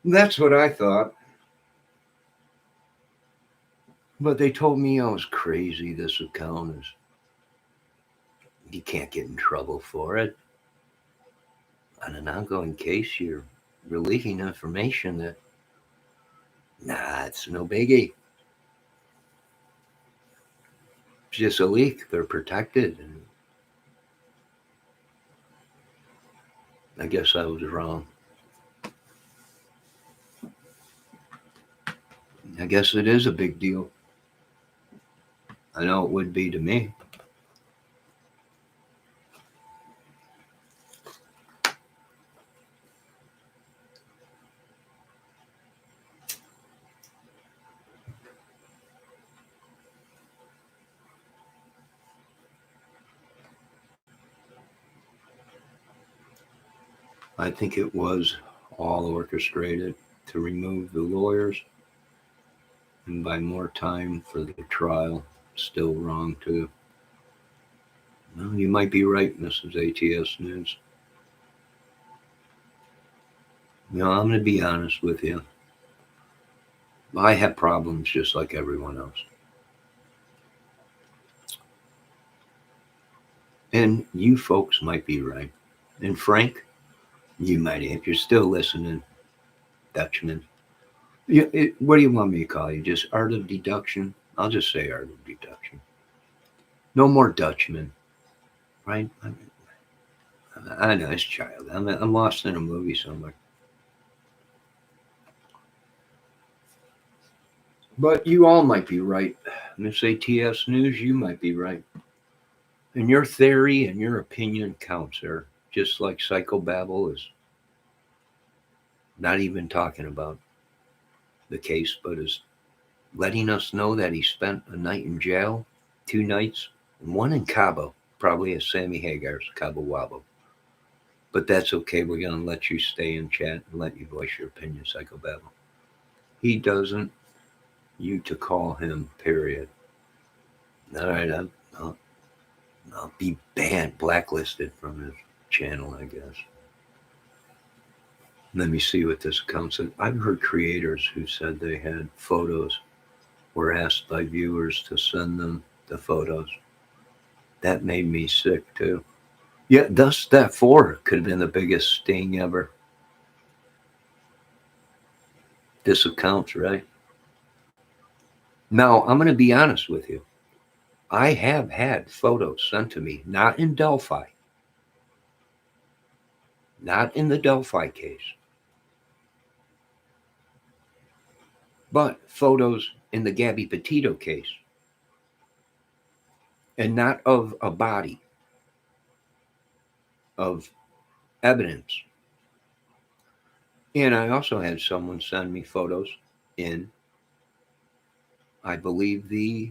That's what I thought. But they told me I was crazy. This account is, you can't get in trouble for it. On an ongoing case, you're releasing information that, nah, it's no biggie. It's just a leak. They're protected. And I guess I was wrong. I guess it is a big deal. I know it would be to me. I think it was all orchestrated to remove the lawyers and buy more time for the trial. Still wrong, too. Well, you might be right, Mrs. ATS News. I'm going to be honest with you. I have problems just like everyone else. And you folks might be right. And Frank, you might, if you're still listening, Dutchman. What do you want me to call you? Just art of deduction? I'll just say art of deduction. No more Dutchman, right? I know, it's child. I'm lost in a movie somewhere. But you all might be right. Miss ATS News, you might be right. And your theory and your opinion counts, sir. Just like Psychobabble is not even talking about the case, but is letting us know that he spent a night in jail, 2 nights, and one in Cabo, probably at Sammy Hagar's Cabo Wabo. But that's okay. We're going to let you stay in chat and let you voice your opinion, Psychobabble. He doesn't you to call him, period. All right, I'll be banned, blacklisted from his channel, I guess. Let me see what this account said. I've heard creators who said they had photos, were asked by viewers to send them the photos. That made me sick, too. Yeah, thus that 4 could have been the biggest sting ever. This account's right. Now, I'm going to be honest with you. I have had photos sent to me, not in Delphi, not in the Delphi case, but photos in the Gabby Petito case, and not of a body, of evidence. And I also had someone send me photos in, I believe, the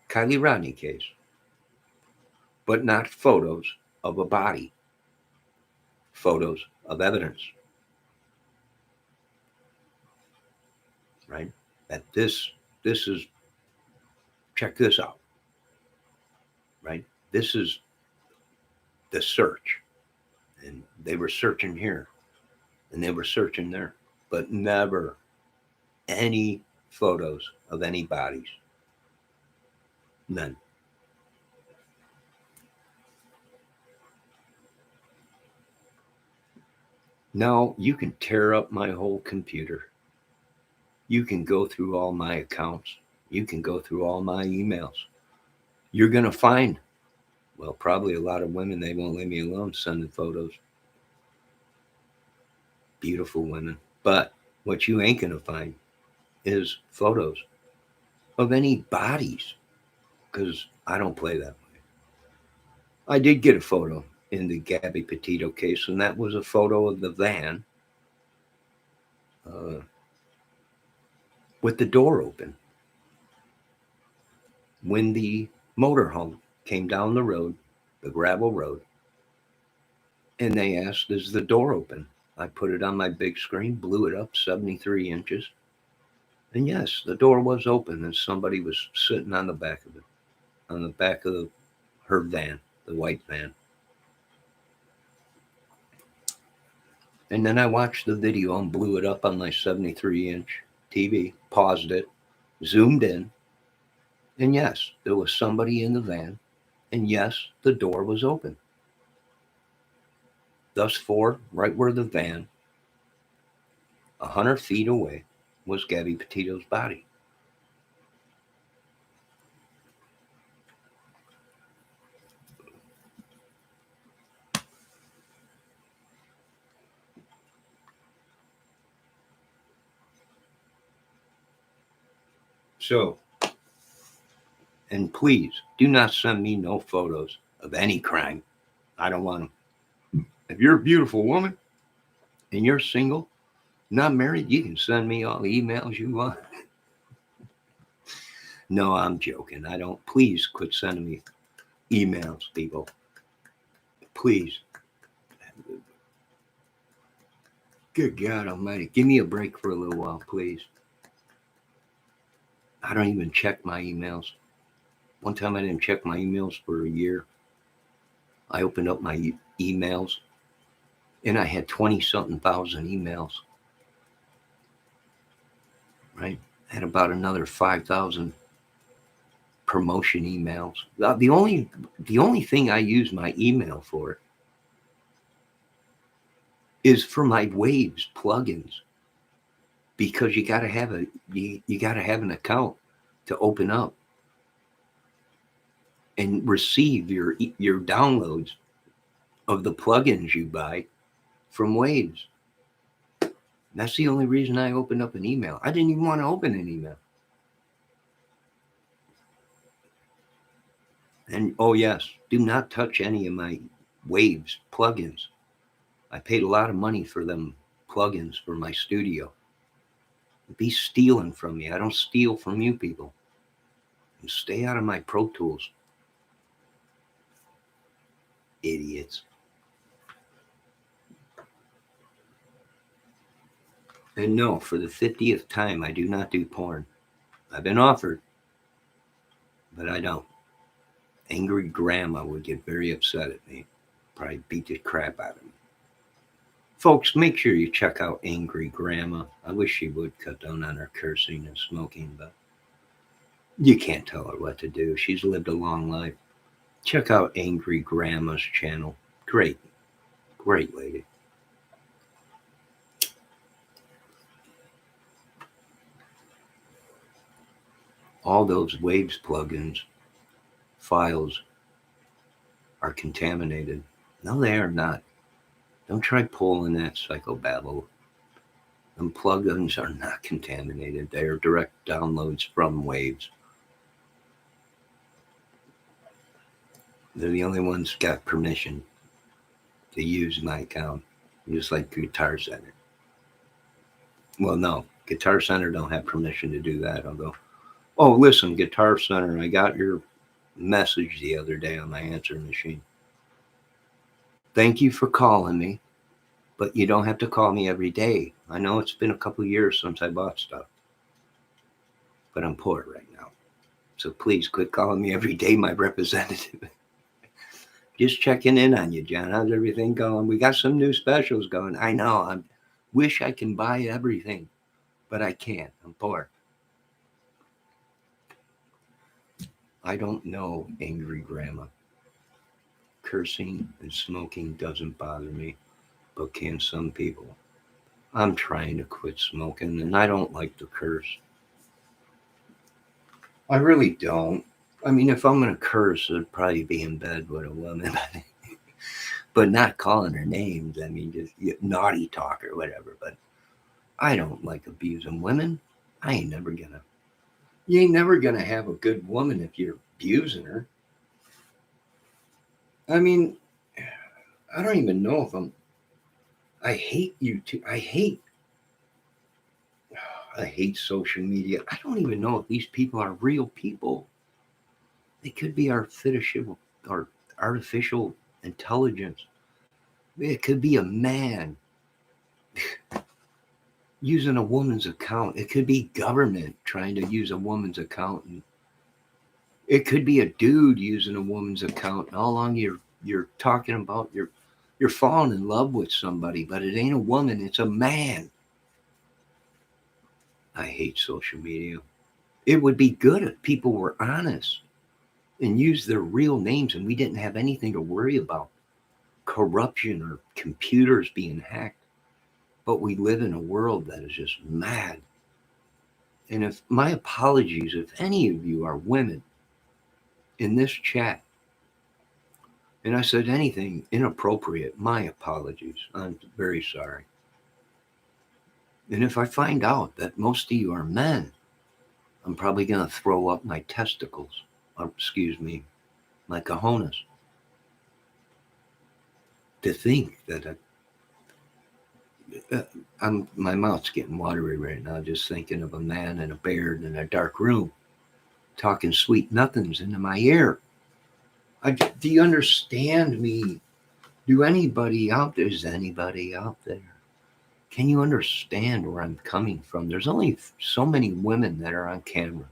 Kylie Rodney case, but not photos of a body, photos of evidence. Right? That this is, check this out. Right? This is the search. And they were searching here and they were searching there, but never any photos of any bodies. None. Now you can tear up my whole computer. You can go through all my accounts. You can go through all my emails. You're going to find, well, probably a lot of women, they won't leave me alone sending photos. Beautiful women. But what you ain't going to find is photos of any bodies, because I don't play that way. I did get a photo in the Gabby Petito case, and that was a photo of the van uh, with the door open when the motorhome came down the road, the gravel road, and they asked, "Is the door open?" I put it on my big screen, blew it up 73 inches, and yes, the door was open, and somebody was sitting on the back of it, on the back of her van, the white van. And then I watched the video and blew it up on my 73-inch TV, paused it, zoomed in, and yes, there was somebody in the van, and yes, the door was open. Thus far, right where the van, 100 feet away, was Gabby Petito's body. So, and please do not send me no photos of any crime. I don't want them. If you're a beautiful woman and you're single, not married, you can send me all the emails you want. No, I'm joking. I don't. Please quit sending me emails, people. Please. Good God Almighty. Give me a break for a little while, please. I don't even check my emails. One time I didn't check my emails for a year. I opened up my emails and I had 20 something thousand emails. Right? I had about another 5,000 promotion emails. The only thing I use my email for is for my Waves plugins, because you got to have you got to have an account to open up and receive your downloads of the plugins you buy from Waves. That's the only reason I opened up an email. I didn't even want to open an email. And oh yes, do not touch any of my Waves plugins. I paid a lot of money for them plugins for my studio. Be stealing from me. I don't steal from you people. And stay out of my Pro Tools. Idiots. And no, for the 50th time, I do not do porn. I've been offered, but I don't. Angry grandma would get very upset at me. Probably beat the crap out of me. Folks, make sure you check out Angry Grandma. I wish she would cut down on her cursing and smoking, but you can't tell her what to do. She's lived a long life. Check out Angry Grandma's channel. Great, great lady. All those Waves plugins files are contaminated. No, they are not. Don't try pulling that psychobabble. Them plugins are not contaminated. They are direct downloads from Waves. They're the only ones got permission to use my account, just like Guitar Center. Well, no, Guitar Center don't have permission to do that. Although, oh, listen, Guitar Center, I got your message the other day on my answering machine. Thank you for calling me, but you don't have to call me every day. I know it's been a couple of years since I bought stuff, but I'm poor right now. So please quit calling me every day, my representative. Just checking in on you, John. How's everything going? We got some new specials going. I know. I wish I can buy everything, but I can't. I'm poor. I don't know, Angry Grandma. Cursing and smoking doesn't bother me, but can some people. I'm trying to quit smoking, and I don't like to curse. I really don't. I mean, if I'm going to curse, it'd probably be in bed with a woman. But not calling her names. I mean, just naughty talk or whatever. But I don't like abusing women. I ain't never gonna. You ain't never gonna have a good woman if you're abusing her. I mean, I don't even know if I hate YouTube. I hate social media. I don't even know if these people are real people. They could be artificial intelligence. It could be a man using a woman's account. It could be government trying to use a woman's account. And it could be a dude using a woman's account. And all along you're talking about you're falling in love with somebody, but it ain't a woman, it's a man. I hate social media. It would be good if people were honest and used their real names and we didn't have anything to worry about. Corruption or computers being hacked. But we live in a world that is just mad. And if my apologies, if any of you are women in this chat, and I said anything inappropriate, my apologies. I'm very sorry. And if I find out that most of you are men, I'm probably going to throw up my testicles. Or, excuse me, my cojones. To think that my mouth's getting watery right now just thinking of a man in a beard in a dark room talking sweet nothings into my ear. Do you understand me? Is anybody out there? Can you understand where I'm coming from? There's only so many women that are on camera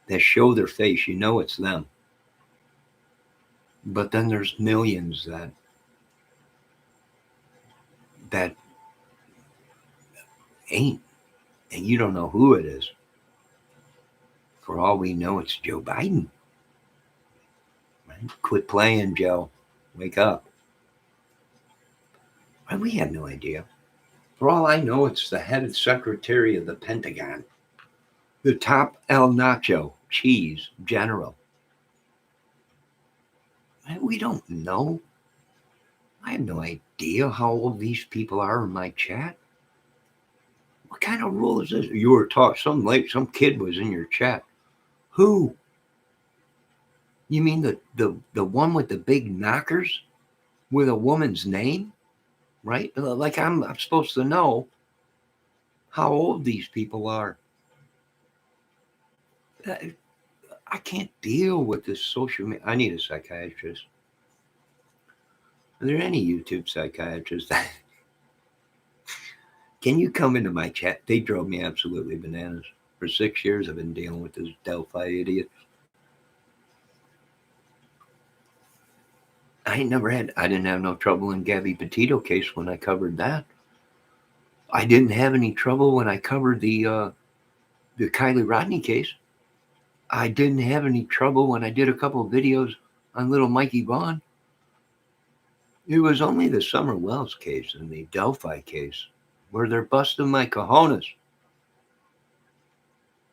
that show their face. You know it's them. But then there's millions that ain't. And you don't know who it is. For all we know, it's Joe Biden. Right? Quit playing, Joe. Wake up. Right? We have no idea. For all I know, it's the head secretary of the Pentagon. The top El Nacho cheese general. Right? We don't know. I have no idea how old these people are in my chat. What kind of rule is this? You were taught some kid was in your chat. Who? You mean the one with the big knockers with a woman's name? Right? Like I'm supposed to know how old these people are. I can't deal with this social media. I need a psychiatrist. Are there any YouTube psychiatrists? Can you come into my chat? They drove me absolutely bananas. For 6 years, I've been dealing with this Delphi idiot. I didn't have no trouble in Gabby Petito case when I covered that. I didn't have any trouble when I covered the Kylie Rodney case. I didn't have any trouble when I did a couple of videos on little Mikey Vaughn. It was only the Summer Wells case and the Delphi case where they're busting my cojones.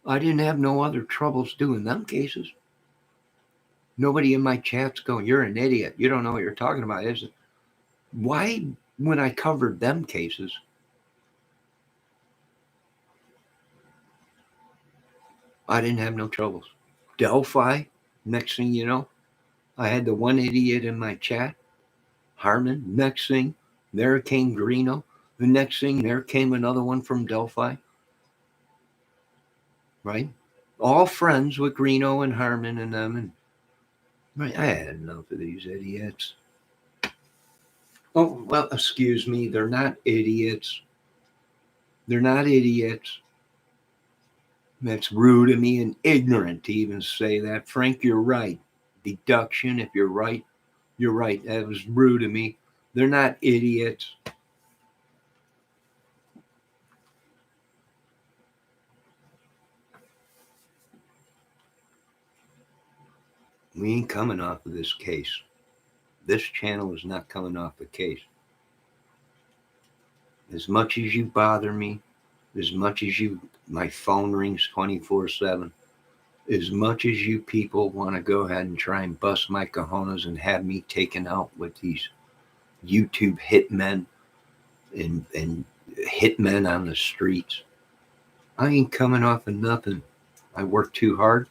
I didn't have no other troubles doing them cases. Nobody in my chat's going, you're an idiot. You don't know what you're talking about. Why, when I covered them cases, I didn't have no troubles. Delphi, next thing you know, I had the one idiot in my chat, Harmon. Next thing, there came Greeno. The next thing, there came another one from Delphi. Right? All friends with Greeno and Harmon and them. And right, I had enough of these idiots. Oh, well, excuse me. They're not idiots. They're not idiots. That's rude of me and ignorant to even say that. Frank, you're right. Deduction, if you're right, you're right. That was rude of me. They're not idiots. We ain't coming off of this case. This channel is not coming off the case. As much as you bother me, as much as my phone rings 24/7, as much as you people want to go ahead and try and bust my cojones and have me taken out with these YouTube hitmen and hitmen on the streets, I ain't coming off of nothing. I work too hard.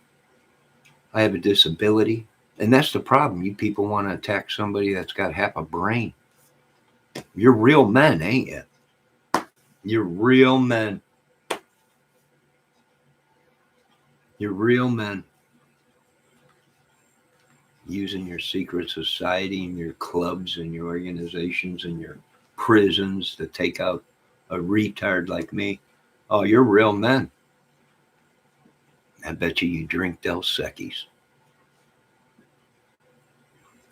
I have a disability. And that's the problem. You people want to attack somebody that's got half a brain. You're real men, ain't you? You're real men. You're real men. Using your secret society and your clubs and your organizations and your prisons to take out a retard like me. Oh, you're real men. I bet you drink Del Secchi's.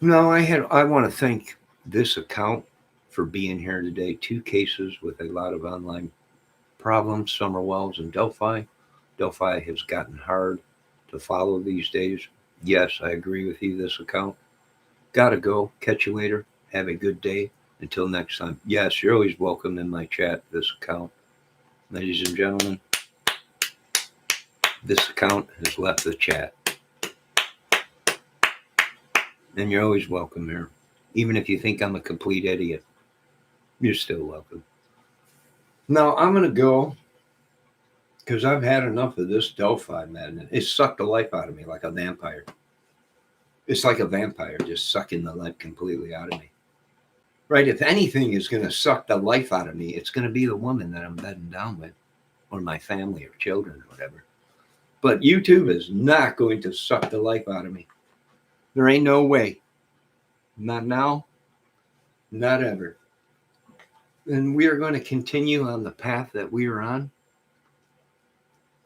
No, I want to thank this account for being here today. 2 cases with a lot of online problems, Summerwells and Delphi. Delphi has gotten hard to follow these days. Yes, I agree with you, this account. Gotta go. Catch you later. Have a good day. Until next time. Yes, you're always welcome in my chat, this account. Ladies and gentlemen, this account has left the chat. And you're always welcome here. Even if you think I'm a complete idiot, you're still welcome. Now, I'm going to go because I've had enough of this Delphi madness. It sucked the life out of me like a vampire. It's like a vampire just sucking the life completely out of me. Right? If anything is going to suck the life out of me, it's going to be the woman that I'm bedding down with, or my family or children or whatever. But YouTube is not going to suck the life out of me. There ain't no way. Not now, not ever. And we are going to continue on the path that we are on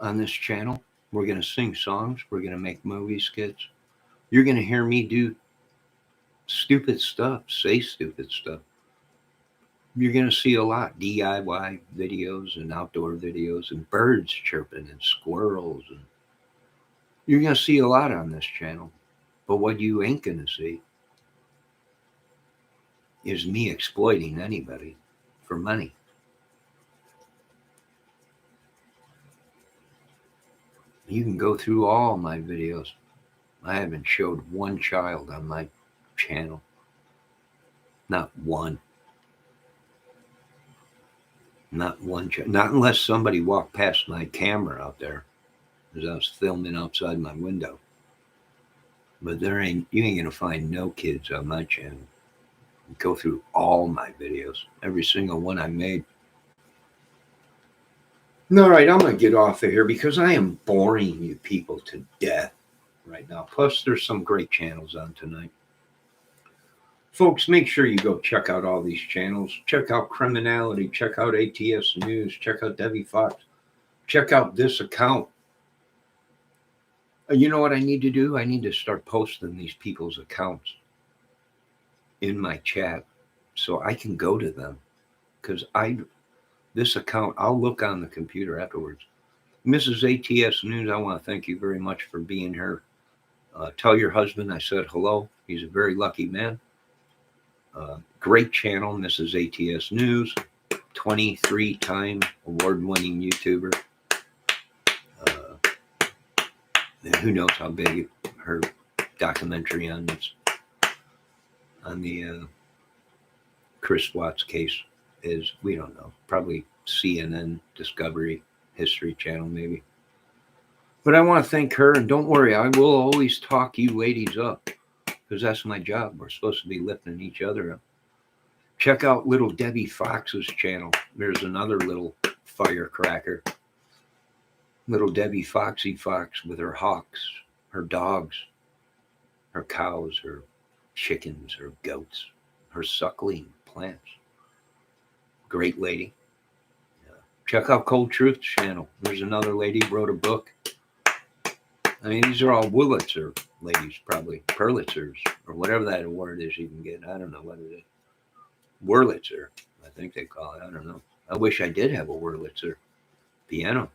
this channel. We're going to sing songs. We're going to make movie skits. You're going to hear me do stupid stuff, say stupid stuff. You're going to see a lot DIY videos and outdoor videos and birds chirping and squirrels. And you're going to see a lot on this channel. But what you ain't going to see is me exploiting anybody for money. You can go through all my videos. I haven't showed one child on my channel. Not one. Not one child. Not unless somebody walked past my camera out there as I was filming outside my window. But you ain't going to find no kids on my channel. Go through all my videos. Every single one I made. All right, I'm going to get off of here because I am boring you people to death right now. Plus, there's some great channels on tonight. Folks, make sure you go check out all these channels. Check out Criminality. Check out ATS News. Check out Debbie Fox. Check out this account. You know what I need to do? I need to start posting these people's accounts in my chat so I can go to them. Because this account, I'll look on the computer afterwards. Mrs. ATS News, I want to thank you very much for being here. Tell your husband I said hello. He's a very lucky man. Great channel, Mrs. ATS News. 23-time award-winning YouTuber. Who knows how big her documentary on the Chris Watts case is. We don't know. Probably CNN, Discovery, History Channel, maybe. But I want to thank her, and don't worry, I will always talk you ladies up, because that's my job. We're supposed to be lifting each other up. Check out little Debbie Fox's channel. There's another little firecracker. Little Debbie Foxy Fox with her hawks, her dogs, her cows, her chickens, her goats, her suckling plants. Great lady. Check out Cold Truth's channel. There's another lady wrote a book. I mean, these are all Wurlitzer ladies, probably. Purlitzers, or whatever that word is you can get. I don't know what it is. Wurlitzer, I think they call it. I don't know. I wish I did have a Wurlitzer piano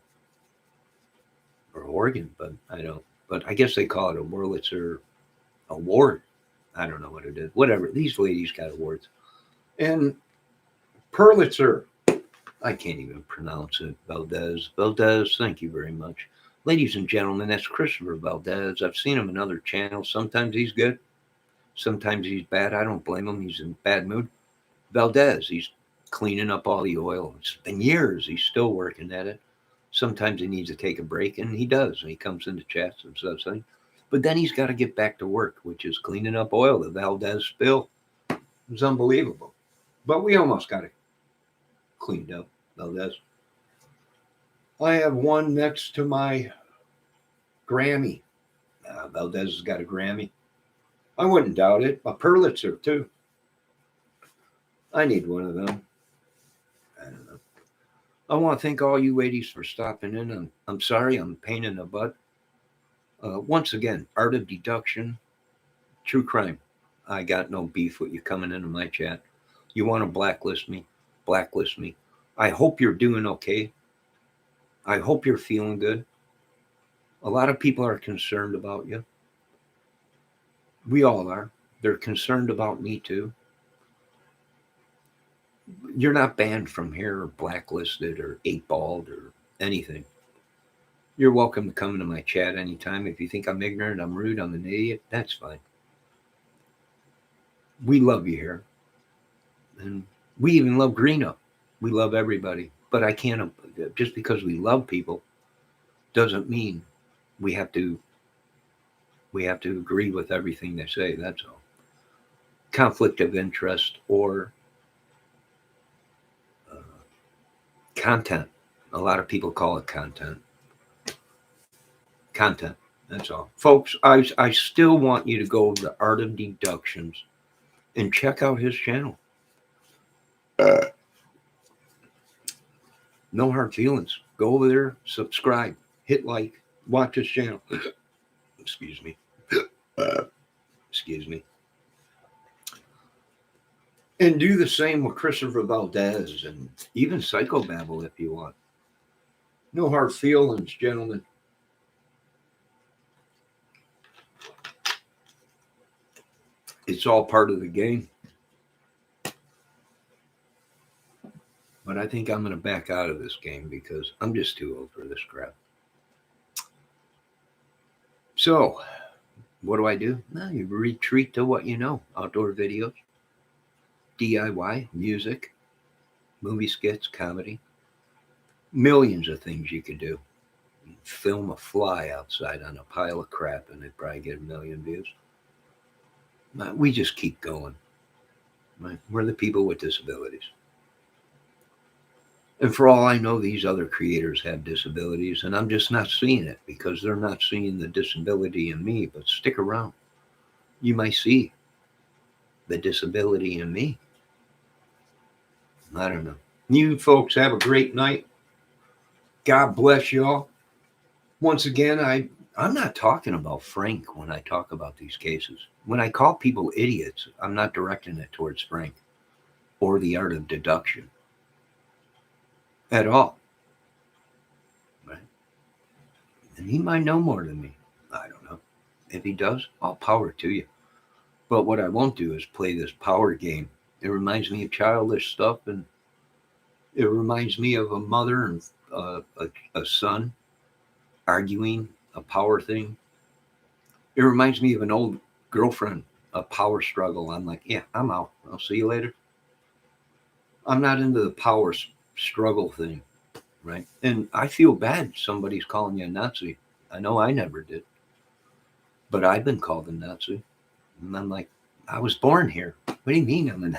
or organ, but I don't. But I guess they call it a Wurlitzer award. I don't know what it is. Whatever. These ladies got awards. And Purlitzer, I can't even pronounce it. Valdez, thank you very much. Ladies and gentlemen, that's Christopher Valdez. I've seen him in other channels. Sometimes he's good. Sometimes he's bad. I don't blame him. He's in a bad mood. Valdez, he's cleaning up all the oil. It's been years. He's still working at it. Sometimes he needs to take a break, and he does. And he comes into chats and stuff. But then he's got to get back to work, which is cleaning up oil. The Valdez spill was unbelievable. But we almost got it cleaned up, Valdez. I have one next to my Grammy. Valdez has got a Grammy. I wouldn't doubt it. A Purlitzer, too. I need one of them. I don't know. I want to thank all you ladies for stopping in. I'm sorry I'm a pain in the butt. Once again, Art of Deduction, True Crime. I got no beef with you coming into my chat. You want to blacklist me? Blacklist me. I hope you're doing okay. I hope you're feeling good. A lot of people are concerned about you. We all are. They're concerned about me too. You're not banned from here or blacklisted or eight-balled or anything. You're welcome to come into my chat anytime. If you think I'm ignorant, I'm rude, I'm an idiot, that's fine. We love you here. And we even love Greeno. We love everybody. But I can't, just because we love people doesn't mean we have to agree with everything they say, that's all. Conflict of interest or content. A lot of people call it content. Content, that's all. Folks, I still want you to go to the Art of Deductions and check out his channel. No hard feelings. Go over there, subscribe, hit like, watch his channel. Excuse me. Excuse me. And do the same with Christopher Valdez and even Psychobabble if you want. No hard feelings, gentlemen. It's all part of the game. But I think I'm going to back out of this game because I'm just too old for this crap. So, what do? Well, you retreat to what you know. Outdoor videos, DIY, music, movie skits, comedy. Millions of things you could do. You film a fly outside on a pile of crap and it'd probably get 1 million views. We just keep going. We're the people with disabilities. And for all I know, these other creators have disabilities, and I'm just not seeing it because they're not seeing the disability in me. But stick around. You might see the disability in me. I don't know. You folks have a great night. God bless y'all. Once again, I'm not talking about Frank when I talk about these cases. When I call people idiots, I'm not directing it towards Frank or the Art of Deduction at all. Right? And he might know more than me. I don't know. If he does, all power to you. But what I won't do is play this power game. It reminds me of childish stuff, and it reminds me of a mother and a son arguing a power thing. It reminds me of an old girlfriend, a power struggle. I'm like, yeah, I'm out. I'll see you later. I'm not into the power struggle thing, right? And I feel bad somebody's calling you a Nazi. I know I never did. But I've been called a Nazi. And I'm like, I was born here. What do you mean I'm a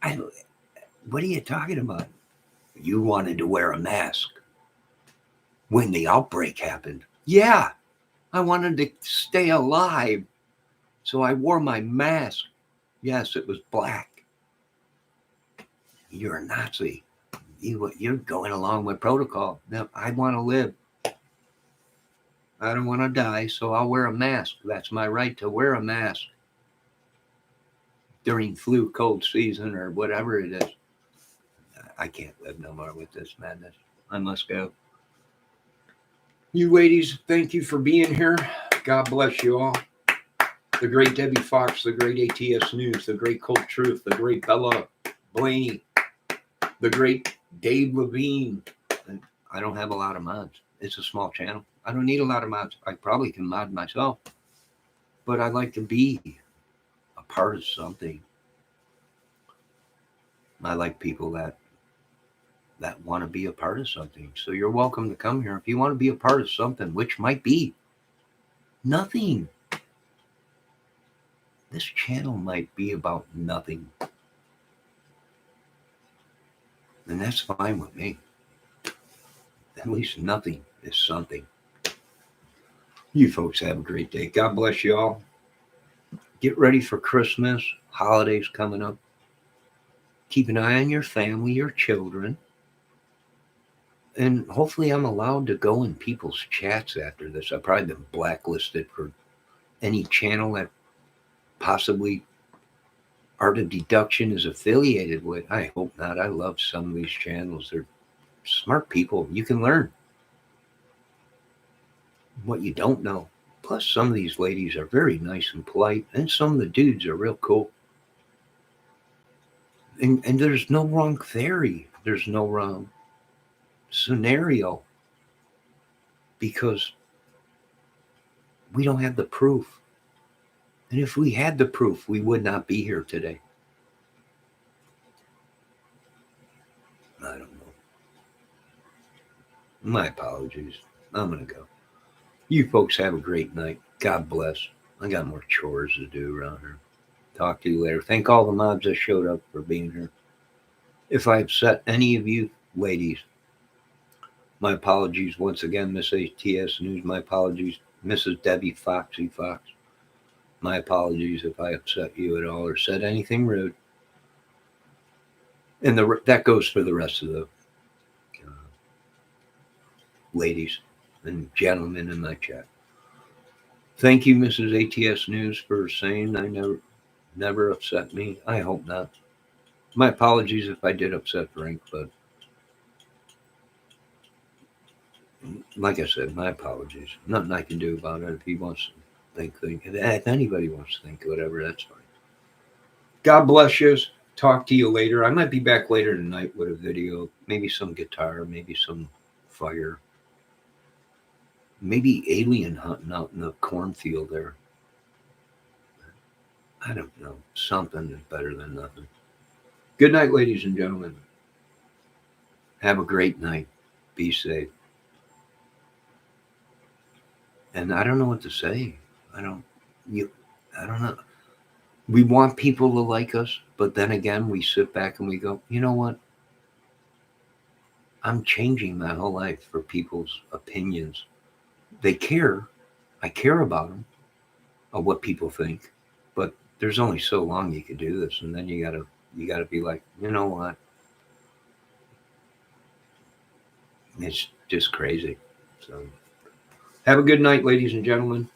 Nazi? What are you talking about? You wanted to wear a mask when the outbreak happened. Yeah, I wanted to stay alive. So I wore my mask. Yes, it was black. You're a Nazi. You're going along with protocol. No, I want to live. I don't want to die, so I'll wear a mask. That's my right to wear a mask during flu cold season or whatever it is. I can't live no more with this madness. I must go. You ladies, thank you for being here. God bless you all. The great Debbie Fox, the great ATS News, the great Cold Truth, the great Bella Blaney, the great Dave Levine. I don't have a lot of mods. It's a small channel. I don't need a lot of mods. I probably can mod myself. But I like to be a part of something. I like people that want to be a part of something. So you're welcome to come here. If you want to be a part of something, which might be Nothing. This channel might be about nothing. And that's fine with me. At least nothing is something. You folks have a great day. God bless you all. Get ready for Christmas, holidays coming up. Keep an eye on your family, your children. And hopefully I'm allowed to go in people's chats after this. I've probably been blacklisted for any channel that possibly Art of Deduction is affiliated with. I hope not. I love some of these channels. They're smart people. You can learn what you don't know. Plus, some of these ladies are very nice and polite, and some of the dudes are real cool. And there's no wrong theory. There's no wrong scenario because we don't have the proof. And if we had the proof, we would not be here today. I don't know. My apologies. I'm going to go. You folks have a great night. God bless. I got more chores to do around here. Talk to you later. Thank all the mobs that showed up for being here. If I upset any of you ladies, my apologies once again, Miss ATS News. My apologies, Mrs. Debbie Foxy Fox. My apologies if I upset you at all or said anything rude. And that goes for the rest of the ladies and gentlemen in my chat. Thank you, Mrs. ATS News, for saying I never upset me. I hope not. My apologies if I did upset Frank, but like I said, my apologies. Nothing I can do about it. If he wants to think, if anybody wants to think whatever, that's fine. God bless you. Talk to you later. I might be back later tonight with a video. Maybe some guitar, maybe some fire. Maybe alien hunting out in the cornfield there. I don't know. Something is better than nothing. Good night, ladies and gentlemen. Have a great night. Be safe. And I don't know what to say. I don't know. We want people to like us, but then again, we sit back and we go, you know what? I'm changing my whole life for people's opinions. They care. I care about them, of what people think. But there's only so long you can do this, and then you gotta be like, you know what? It's just crazy. So have a good night, ladies and gentlemen.